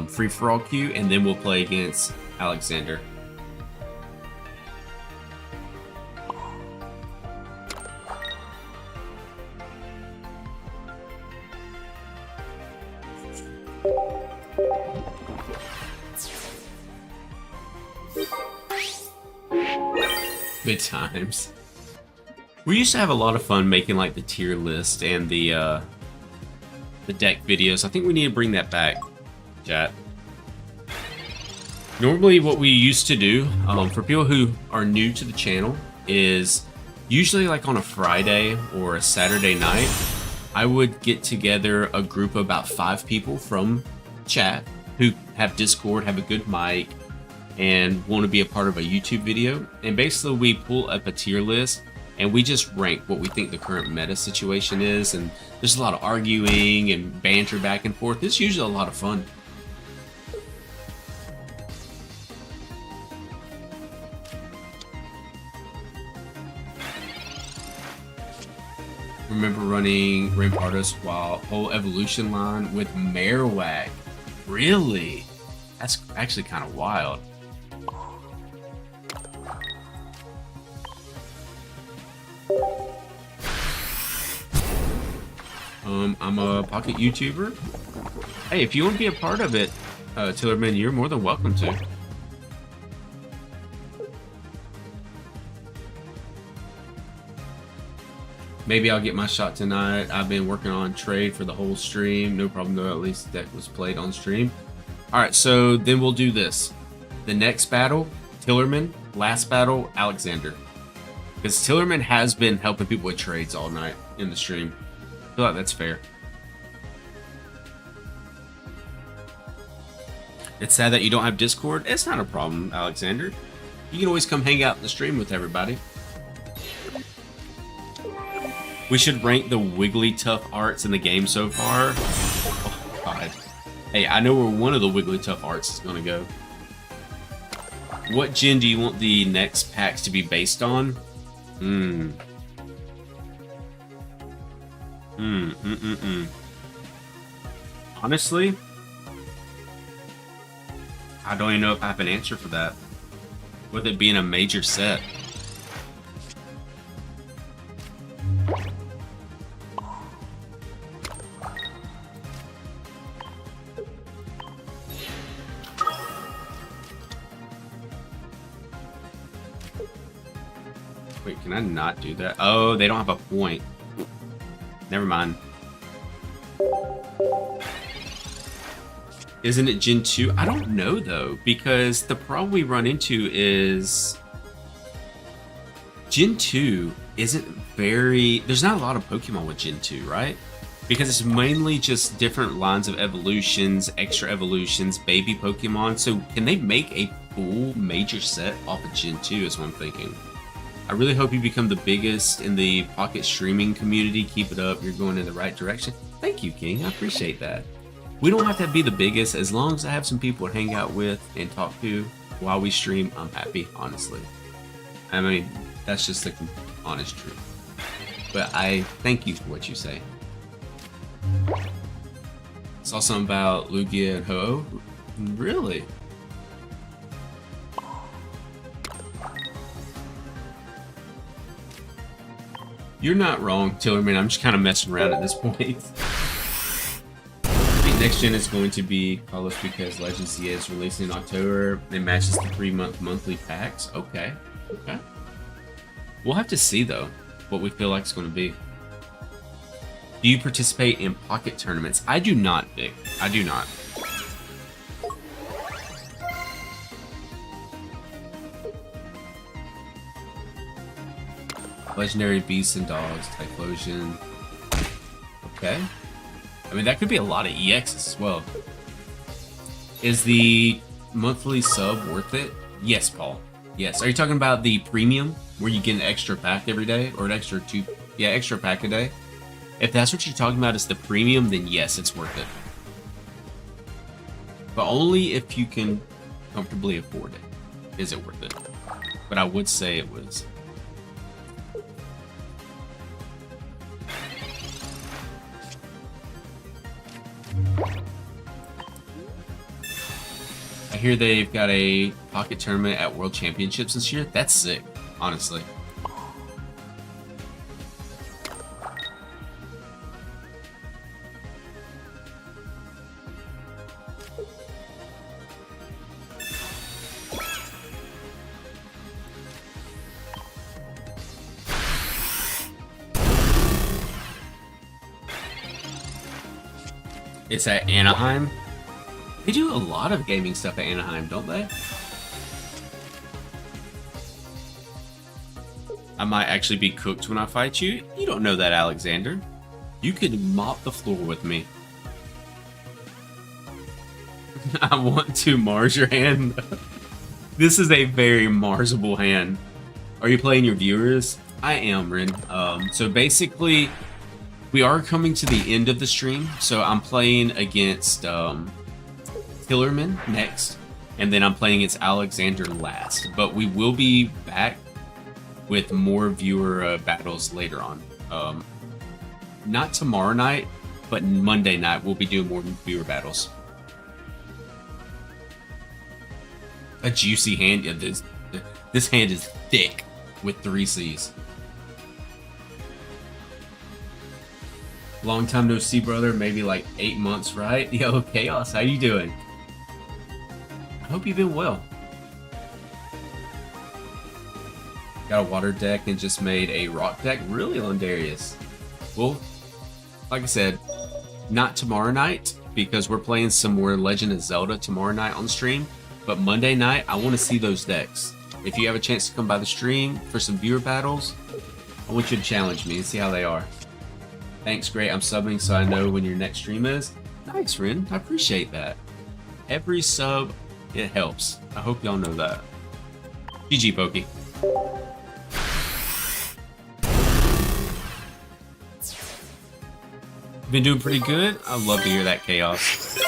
free-for-all queue, and then we'll play against Alexander. Good times. We used to have a lot of fun making like the tier list and the deck videos. I think we need to bring that back, chat. Normally what we used to do, for people who are new to the channel, is usually like on a Friday or a Saturday night, I would get together a group of about 5 people from chat who have Discord, have a good mic, and want to be a part of a YouTube video. And basically we pull up a tier list and we just rank what we think the current meta situation is, and there's a lot of arguing and banter back and forth. It's usually a lot of fun. Remember running Rampardos while whole evolution line with Marowak. Really? That's actually kind of wild. I'm a Pocket YouTuber. Hey, if you want to be a part of it, Tillerman, you're more than welcome to. Maybe I'll get my shot tonight. I've been working on trade for the whole stream. No problem though, at least the deck was played on stream. Alright, so then we'll do this. The next battle, Tillerman. Last battle, Alexander. Because Tillerman has been helping people with trades all night in the stream. I feel like that's fair. It's sad that you don't have Discord. It's not a problem, Alexander. You can always come hang out in the stream with everybody. We should rank the Wigglytuff arts in the game so far. Oh, God. Hey, I know where one of the Wigglytuff arts is going to go. What gen do you want the next packs to be based on? Honestly, I don't even know if I have an answer for that. With it being a major set. Wait, can I not do that? Oh, they don't have a point. Never mind. Isn't it Gen 2? I don't know though, because the problem we run into is Gen 2 isn't very... There's not a lot of Pokemon with Gen 2, right? Because it's mainly just different lines of evolutions, extra evolutions, baby Pokemon. So can they make a full major set off of Gen 2 is what I'm thinking. I really hope you become the biggest in the Pocket streaming community. Keep it up. You're going in the right direction. Thank you, King. I appreciate that. We don't have to be the biggest. As long as I have some people to hang out with and talk to, while we stream, I'm happy, honestly. I mean, that's just the honest truth. But I thank you for what you say. Saw something about Lugia and Ho-Oh. Really? You're not wrong, Tillerman. I'm just kind of messing around at this point. I think next gen is going to be Carlos because Legends Z is releasing in October. It matches the 3-month monthly packs. Okay. Okay. We'll have to see, though, what we feel like it's going to be. Do you participate in pocket tournaments? I do not, Vic. I do not. Legendary Beasts and Dogs, Typhlosion. Okay. I mean, that could be a lot of EXs as well. Is the monthly sub worth it? Yes, Paul. Yes. Are you talking about the premium, where you get an extra pack every day? Or an extra extra pack a day? If that's what you're talking about is the premium, then yes, it's worth it. But only if you can comfortably afford it is it worth it. But I would say it was. I hear they've got a pocket tournament at World Championships this year. That's sick, honestly. It's at Anaheim. They do a lot of gaming stuff at Anaheim, don't they? I might actually be cooked when I fight you. You don't know that, Alexander. You could mop the floor with me. I want to Mars your hand. This is a very Marsable hand. Are you playing your viewers? I am, Rin. So basically, we are coming to the end of the stream. So I'm playing against Tillerman next, and then I'm playing against Alexander last. But we will be back with more viewer battles later on. Not tomorrow night, but Monday night we'll be doing more viewer battles. A juicy hand. Yeah, this hand is thick with 3 C's. Long time no see, brother. Maybe like 8 months, right? Yo, Chaos, how you doing? I hope you've been well. Got a water deck and just made a rock deck. Really, Londarius? Well, like I said, not tomorrow night because we're playing some more Legend of Zelda tomorrow night on stream. But Monday night, I want to see those decks. If you have a chance to come by the stream for some viewer battles, I want you to challenge me and see how they are. Thanks, great. I'm subbing so I know when your next stream is. Nice, Rin. I appreciate that. Every sub, it helps. I hope y'all know that. GG, Pokey. Been doing pretty good. I'd love to hear that, Chaos.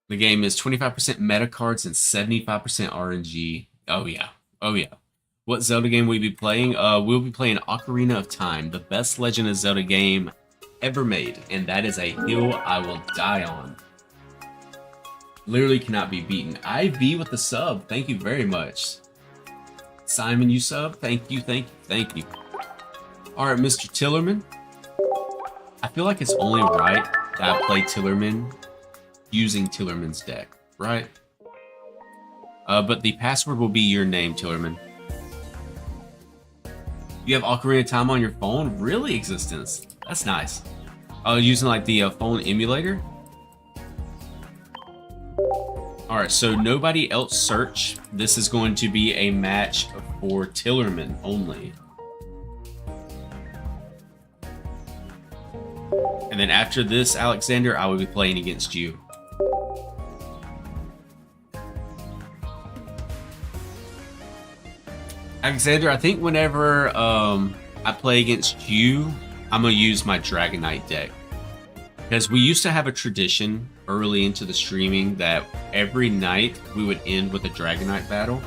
The game is 25% meta cards and 75% RNG. Oh yeah. Oh yeah. What Zelda game will we be playing? We'll be playing Ocarina of Time, the best Legend of Zelda game ever made. And that is a hill I will die on. Literally cannot be beaten. IV with the sub. Thank you very much. Simon, you sub. Thank you, thank you, thank you. Alright, Mr. Tillerman. I feel like it's only right that I play Tillerman using Tillerman's deck, right? But the password will be your name, Tillerman. You have Ocarina of Time on your phone? Really, Existence? That's nice. Using like the phone emulator? Alright, so nobody else search. This is going to be a match for Tillerman only. And then after this, Alexander, I will be playing against you. Alexander, I think whenever I play against you, I'm gonna use my Dragonite deck. Because we used to have a tradition early into the streaming that every night we would end with a Dragonite battle.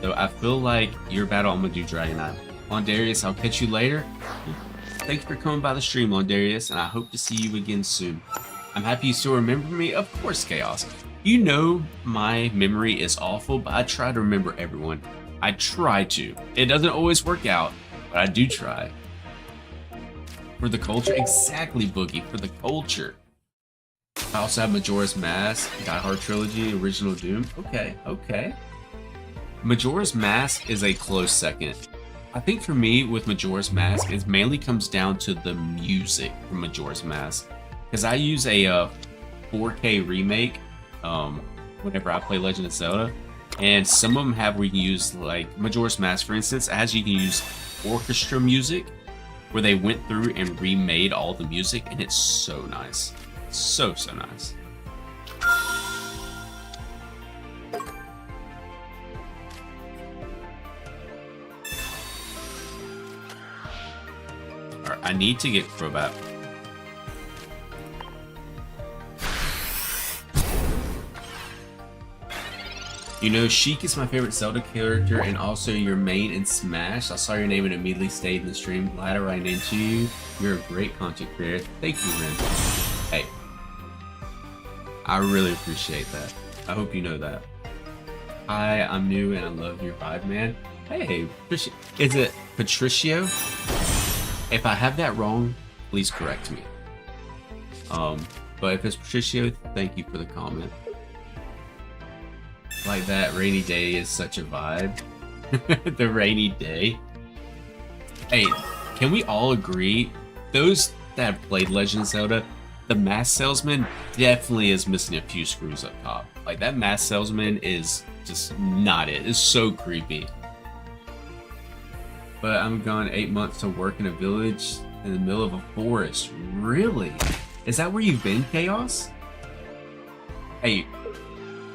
So I feel like your battle, I'm gonna do Dragonite. Londarius, I'll catch you later. Thanks for coming by the stream, Londarius, and I hope to see you again soon. I'm happy you still remember me. Of course, Chaos. You know my memory is awful, but I try to remember everyone. I try to. It doesn't always work out, but I do try. For the culture? Exactly, Boogie. For the culture. I also have Majora's Mask, Die Hard Trilogy, Original Doom. Okay, okay. Majora's Mask is a close second. I think for me, with Majora's Mask, it mainly comes down to the music from Majora's Mask. Because I use a 4K remake whenever I play Legend of Zelda. And some of them have where you can use, like, Majora's Mask, for instance, as you can use orchestra music, where they went through and remade all the music, and it's so nice. So nice. Alright, I need to get Crobat. You know, Sheik is my favorite Zelda character and also your main in Smash. I saw your name and immediately stayed in the stream. Glad I ran into you. You're a great content creator. Thank you, Ren. Hey, I really appreciate that. I hope you know that. Hi, I'm new and I love your vibe, man. Hey, is it Patricio? If I have that wrong, please correct me. But if it's Patricio, thank you for the comment. Like that rainy day is such a vibe. The rainy day. Hey, can we all agree, those that have played Legend of Zelda, the mask salesman definitely is missing a few screws up top. Like that mask salesman is just not it. It's so creepy. But I'm gone 8 months to work in a village in the middle of a forest. Really? Is that where you've been, Chaos? Hey,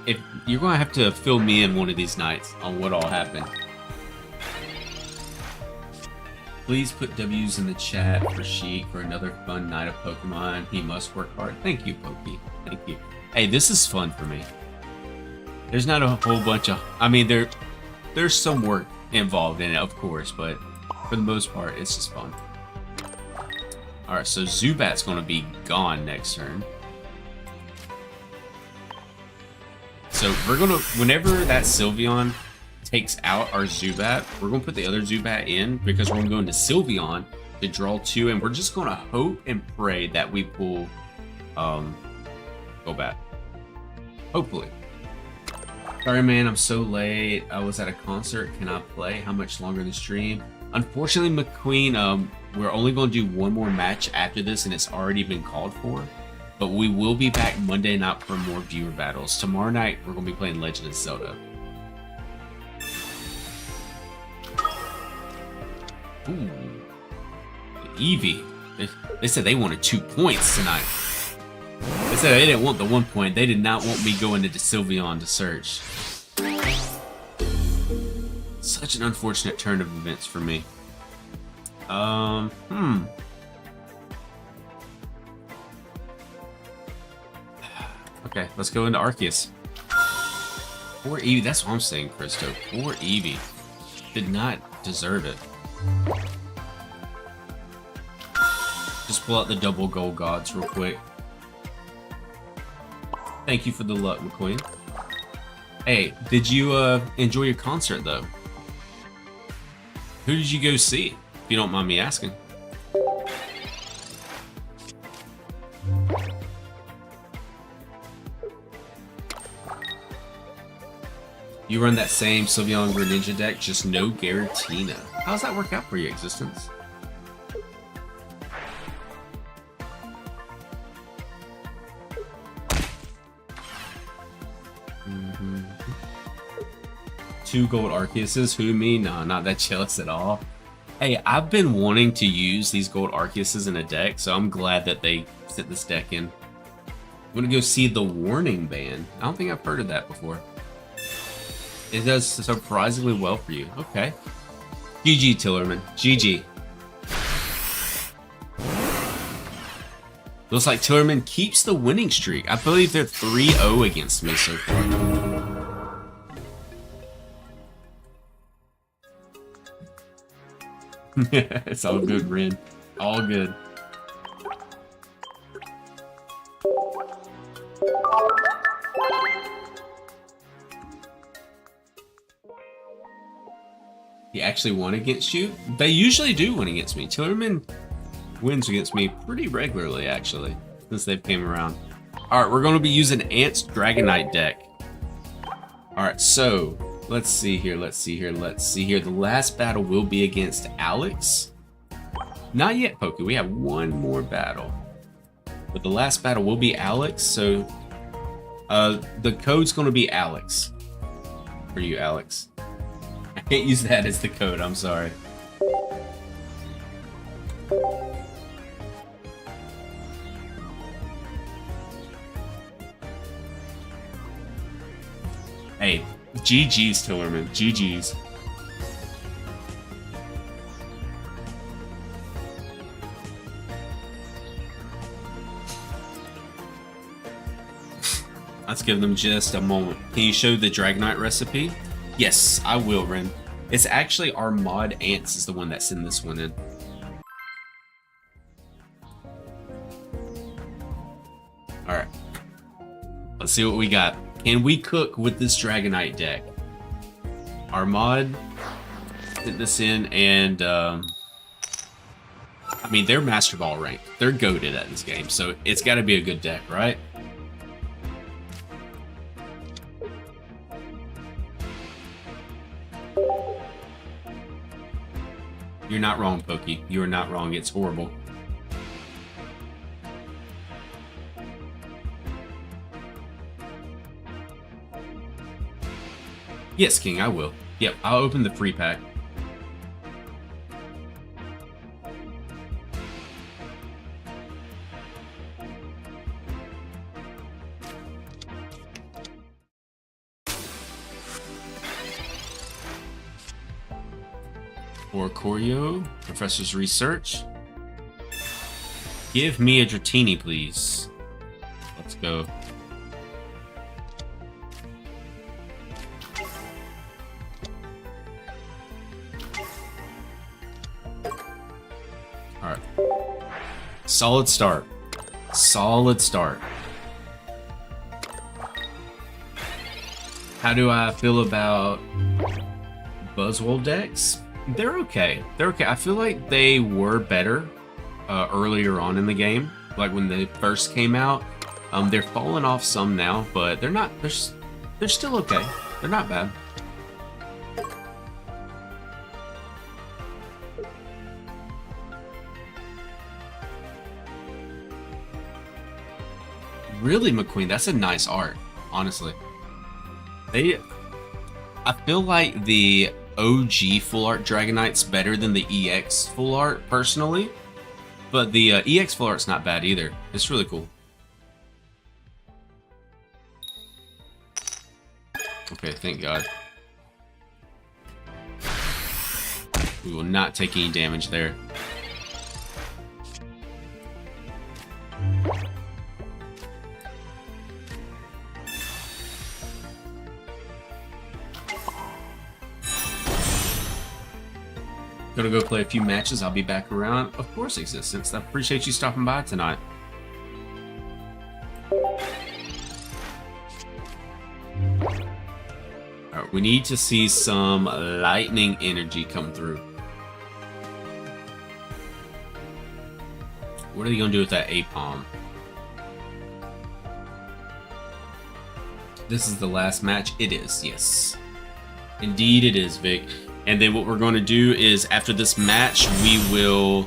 if you're gonna have to fill me in one of these nights on what all happened. Please put W's in the chat for Sheik for another fun night of Pokemon. He must work hard. Thank you, Pokey. Thank you. Hey, this is fun for me. There's not a whole bunch of... I mean, there's some work involved in it, of course, but for the most part, it's just fun. Alright, so Zubat's gonna be gone next turn. So we're gonna, whenever that Sylveon takes out our Zubat, we're gonna put the other Zubat in because we're gonna go into Sylveon to draw 2, and we're just gonna hope and pray that we pull Golbat. Hopefully. Sorry man, I'm so late. I was at a concert. Can I play? How much longer the stream? Unfortunately, McQueen, we're only gonna do one more match after this, and it's already been called for. But we will be back Monday night for more viewer battles. Tomorrow night, we're going to be playing Legend of Zelda. Ooh. Eevee. They said they wanted 2 points tonight. They said they didn't want the 1 point. They did not want me going into Sylveon to search. Such an unfortunate turn of events for me. Okay, let's go into Arceus. Poor Eevee, that's what I'm saying, Christo. Poor Eevee. Did not deserve it. Just pull out the double gold gods real quick. Thank you for the luck, McQueen. Hey, did you enjoy your concert, though? Who did you go see, if you don't mind me asking? You run that same Sylveon Greninja deck, just no Giratina. How does that work out for you, Existence? Mm-hmm. 2 gold Arceuses? Who, me? No, not that jealous at all. Hey, I've been wanting to use these gold Arceuses in a deck, so I'm glad that they sent this deck in. I'm gonna go see the Warning Band. I don't think I've heard of that before. It does surprisingly well for you. Okay. GG, Tillerman. GG. Looks like Tillerman keeps the winning streak. I believe they're 3-0 against me so far. It's all good, Ren. All good. He actually won against you? They usually do win against me. Tillerman wins against me pretty regularly, actually, since they've came around. All right, we're going to be using Ant's Dragonite deck. All right, so let's see here. The last battle will be against Alex. Not yet, Pokey. We have one more battle. But the last battle will be Alex, so the code's going to be Alex. For you, Alex. I can't use that as the code, I'm sorry. Hey, GG's, Tillerman. GG's. Let's give them just a moment. Can you show the Dragonite recipe? Yes, I will, Ren. It's actually our mod Ants is the one that sent this one in. Alright. Let's see what we got. Can we cook with this Dragonite deck? Our mod sent this in, and I mean, they're Master Ball ranked. They're goated at this game, so it's got to be a good deck, right? You're not wrong, Pokey. You are not wrong. It's horrible. Yes, King, I will. Yep, I'll open the free pack. Or Choreo, Professor's Research. Give me a Dratini, please. Let's go. Alright. Solid start. Solid start. How do I feel about Buzzwole decks? They're okay. They're okay. I feel like they were better earlier on in the game, like when they first came out. They're falling off some now, but they're not. They're still okay. They're not bad. Really, McQueen, that's a nice art. Honestly, I feel like the OG full art Dragonite's better than the EX full art personally, but the EX full art's not bad either. It's really cool. Okay, thank God. We will not take any damage there. Gonna go play a few matches. I'll be back around. Of course, Existence. I appreciate you stopping by tonight. Alright, we need to see some lightning energy come through. What are you gonna do with that Apom? This is the last match. It is, yes. Indeed it is, Vic. And then what we're going to do is, after this match, we will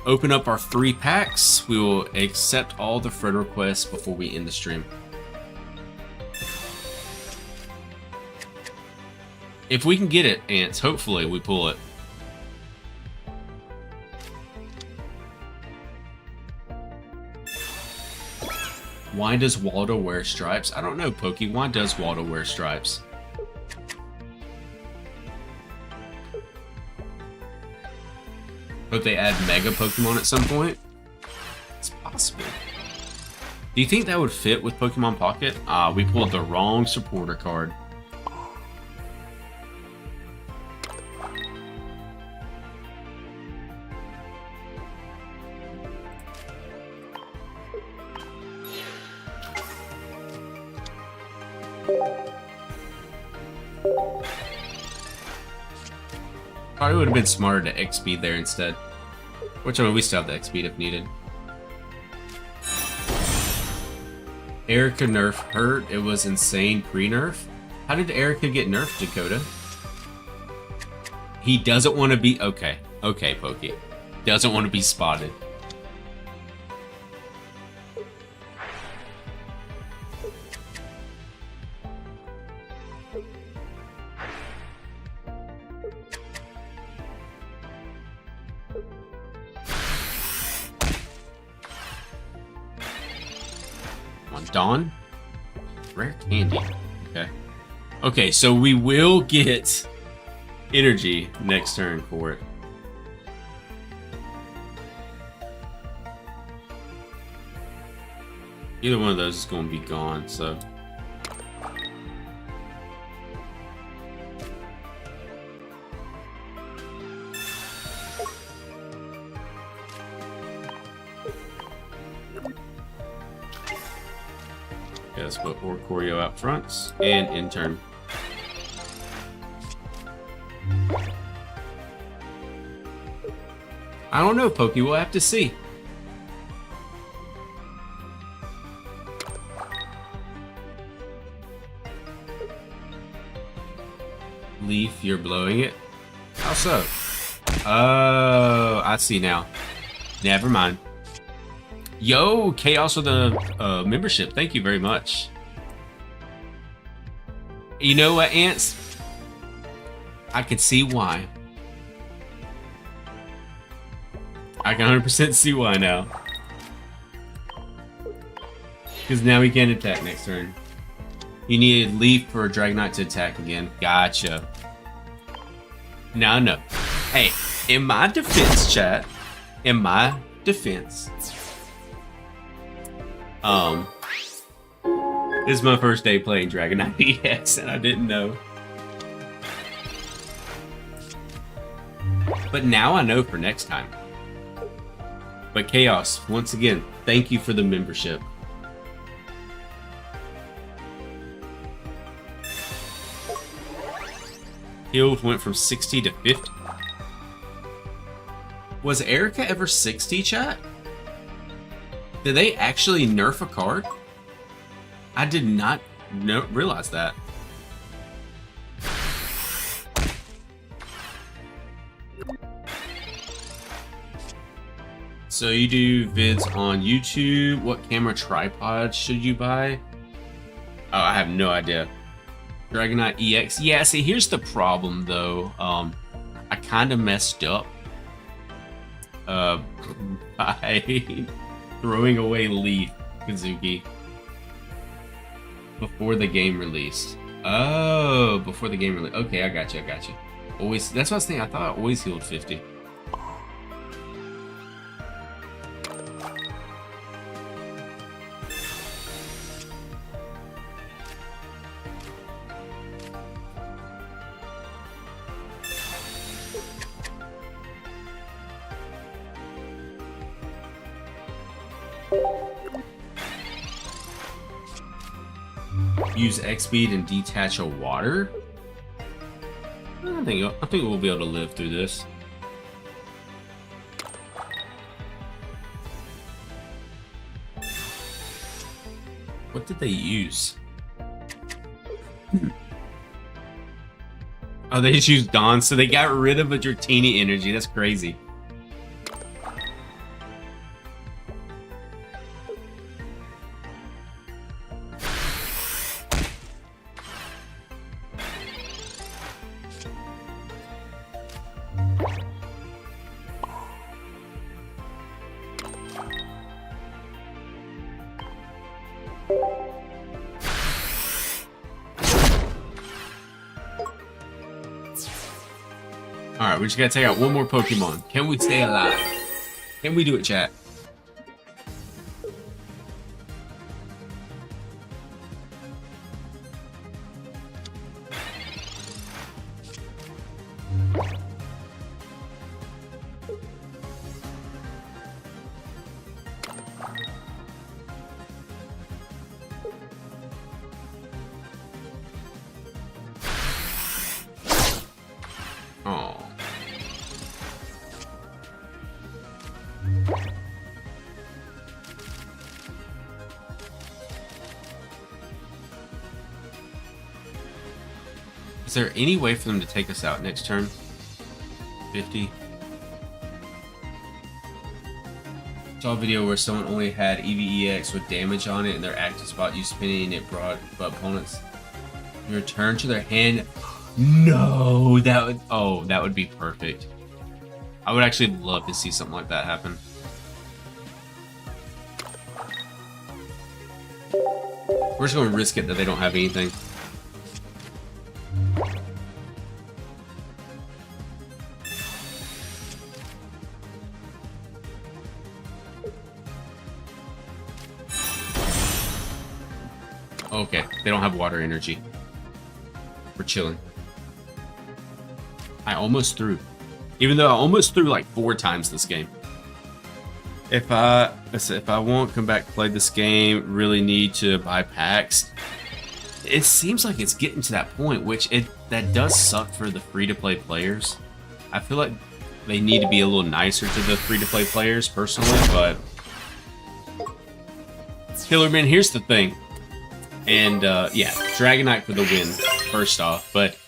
open up our 3 packs. We will accept all the friend requests before we end the stream. If we can get it, Ants, hopefully we pull it. Why does Waldo wear stripes? I don't know, Pokey. Why does Waldo wear stripes? Hope they add Mega Pokemon at some point. It's possible. possible. Do you think that would fit with Pokemon Pocket? We pulled the wrong supporter card. Probably would have been smarter to X-Speed there instead. Which, I mean, we still have the X-Speed if needed. Erica nerf hurt. It was insane pre-nerf. How did Erica get nerfed, Dakota? He doesn't want to be... Okay. Okay, Pokey. Doesn't want to be spotted. Dawn? Rare candy. Okay. Okay, so we will get energy next turn for it. Either one of those is going to be gone, so... Okay, let's put Oricorio out front and in turn. I don't know, Pokey. We'll have to see. Leaf, you're blowing it? How so? Oh, I see now. Never mind. Yo, Chaos with a membership. Thank you very much. You know what, Ants? I can see why. I can 100% see why now. Because now we can attack next turn. You needed Leaf for a Dragonite to attack again. Gotcha. Now I know. Hey, in my defense, chat. In my defense. This is my first day playing Dragonite EX, and I didn't know. But now I know for next time. But Chaos, once again, thank you for the membership. Healed went from 60 to 50. Was Erica ever 60, chat? Did they actually nerf a card? I did not realize that. So you do vids on YouTube. What camera tripod should you buy? Oh, I have no idea. Dragonite EX. Yeah, see, here's the problem, though. I kind of messed up by throwing away Leaf, Kazuki, before the game released. Oh, before the game released. Okay, I got you. I got you. Always. That's what I was thinking. I thought I always healed 50. Use X-Speed and detach a water? I think we'll be able to live through this. What did they use? Oh, they just used Dawn, so they got rid of a Dratini energy. That's crazy. Alright, we just gotta take out one more Pokemon. Can we stay alive? Can we do it, chat? Is there any way for them to take us out next turn? 50. Saw a video where someone only had EVEX with damage on it and their active spot used spinning it brought opponents return to their hand. No, that would be perfect. I would actually love to see something like that happen. We're just going to risk it that they don't have anything. Okay, they don't have water energy. We're chilling. I almost threw. Even though I almost threw like 4 times this game. If I won't come back and play this game, really need to buy packs. It seems like it's getting to that point, which that does suck for the free-to-play players. I feel like they need to be a little nicer to the free-to-play players, personally, but... Killerman, here's the thing. And, yeah, Dragonite for the win, first off. But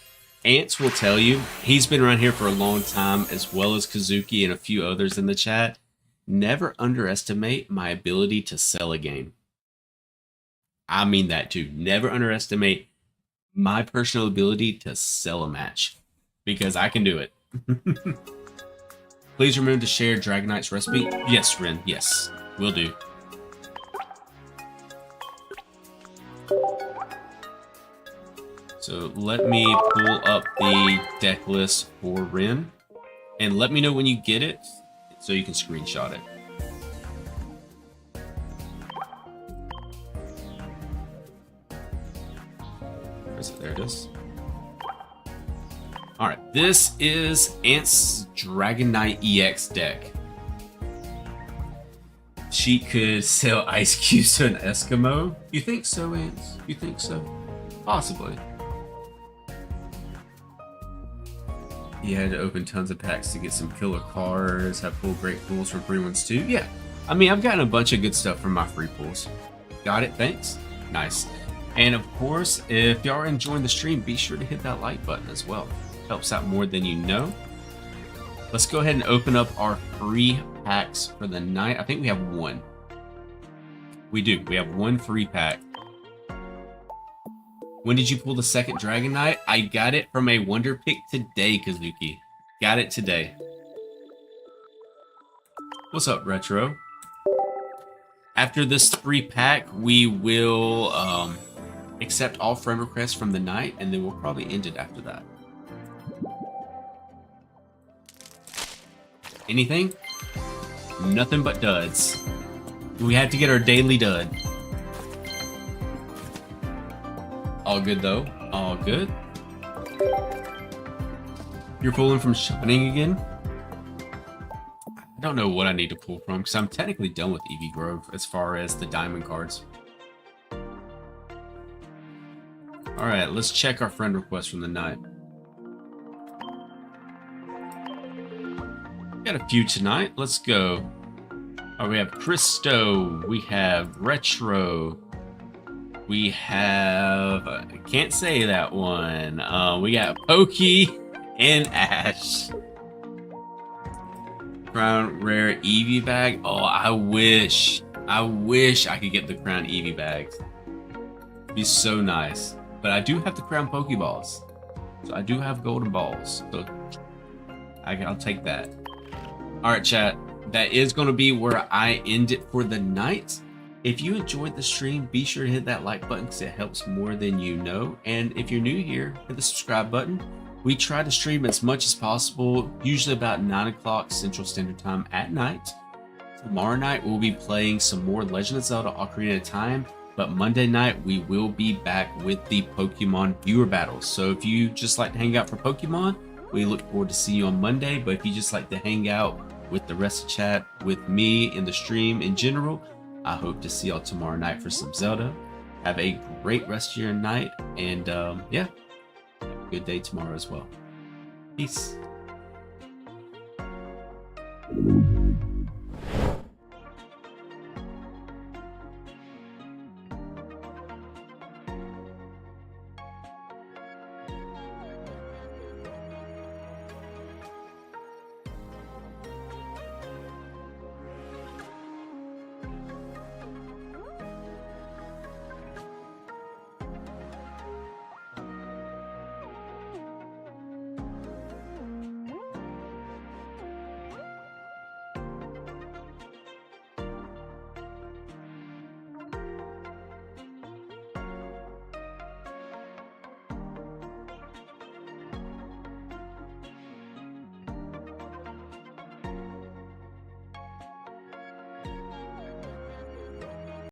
Ants will tell you, he's been around here for a long time, as well as Kazuki and a few others in the chat. Never underestimate my ability to sell a game. I mean that too. Never underestimate my personal ability to sell a match. Because I can do it. Please remember to share Dragonite's recipe. Yes, Ren. Yes, will do. So let me pull up the deck list for Ren. And let me know when you get it, so you can screenshot it. Where is it? There it is. Alright, this is Ant's Dragonite EX deck. She could sell ice cubes to an Eskimo. You think so, Ants? You think so? Possibly. He had to open tons of packs to get some killer cards, have pulled great pulls from free ones too. Yeah, I mean, I've gotten a bunch of good stuff from my free pulls. Got it, thanks. Nice. And of course, if y'all are enjoying the stream, be sure to hit that like button as well. Helps out more than you know. Let's go ahead and open up our free packs for the night. I think we have one. We do. We have one free pack. When did you pull the second Dragonite? I got it from a Wonder Pick today, Kazuki. Got it today. What's up, Retro? After this free pack, we will accept all friend requests from the night, and then we'll probably end it after that. Anything? Nothing but duds. We had to get our daily dud. All good though. All good. You're pulling from Shining again? I don't know what I need to pull from because I'm technically done with Eevee Grove as far as the diamond cards. Alright, let's check our friend request from the night. Got a few tonight. Let's go. Oh, we have Christo. We have Retro. We have... I can't say that one. We got Pokey and Ash. Crown Rare Eevee bag. Oh, I wish I could get the Crown Eevee bags. It'd be so nice. But I do have the Crown Pokeballs. So I do have golden balls. So I'll take that. Alright, chat. That is going to be where I end it for the night. If you enjoyed the stream, be sure to hit that like button because it helps more than you know. And if you're new here, hit the subscribe button. We try to stream as much as possible, usually about 9 o'clock Central Standard Time at night. Tomorrow night, we'll be playing some more Legend of Zelda Ocarina of Time. But Monday night, we will be back with the Pokemon viewer battles. So if you just like to hang out for Pokemon, we look forward to see you on Monday. But if you just like to hang out with the rest of the chat, with me in the stream in general, I hope to see y'all tomorrow night for some Zelda. Have a great rest of your night, and yeah, have a good day tomorrow as well. Peace.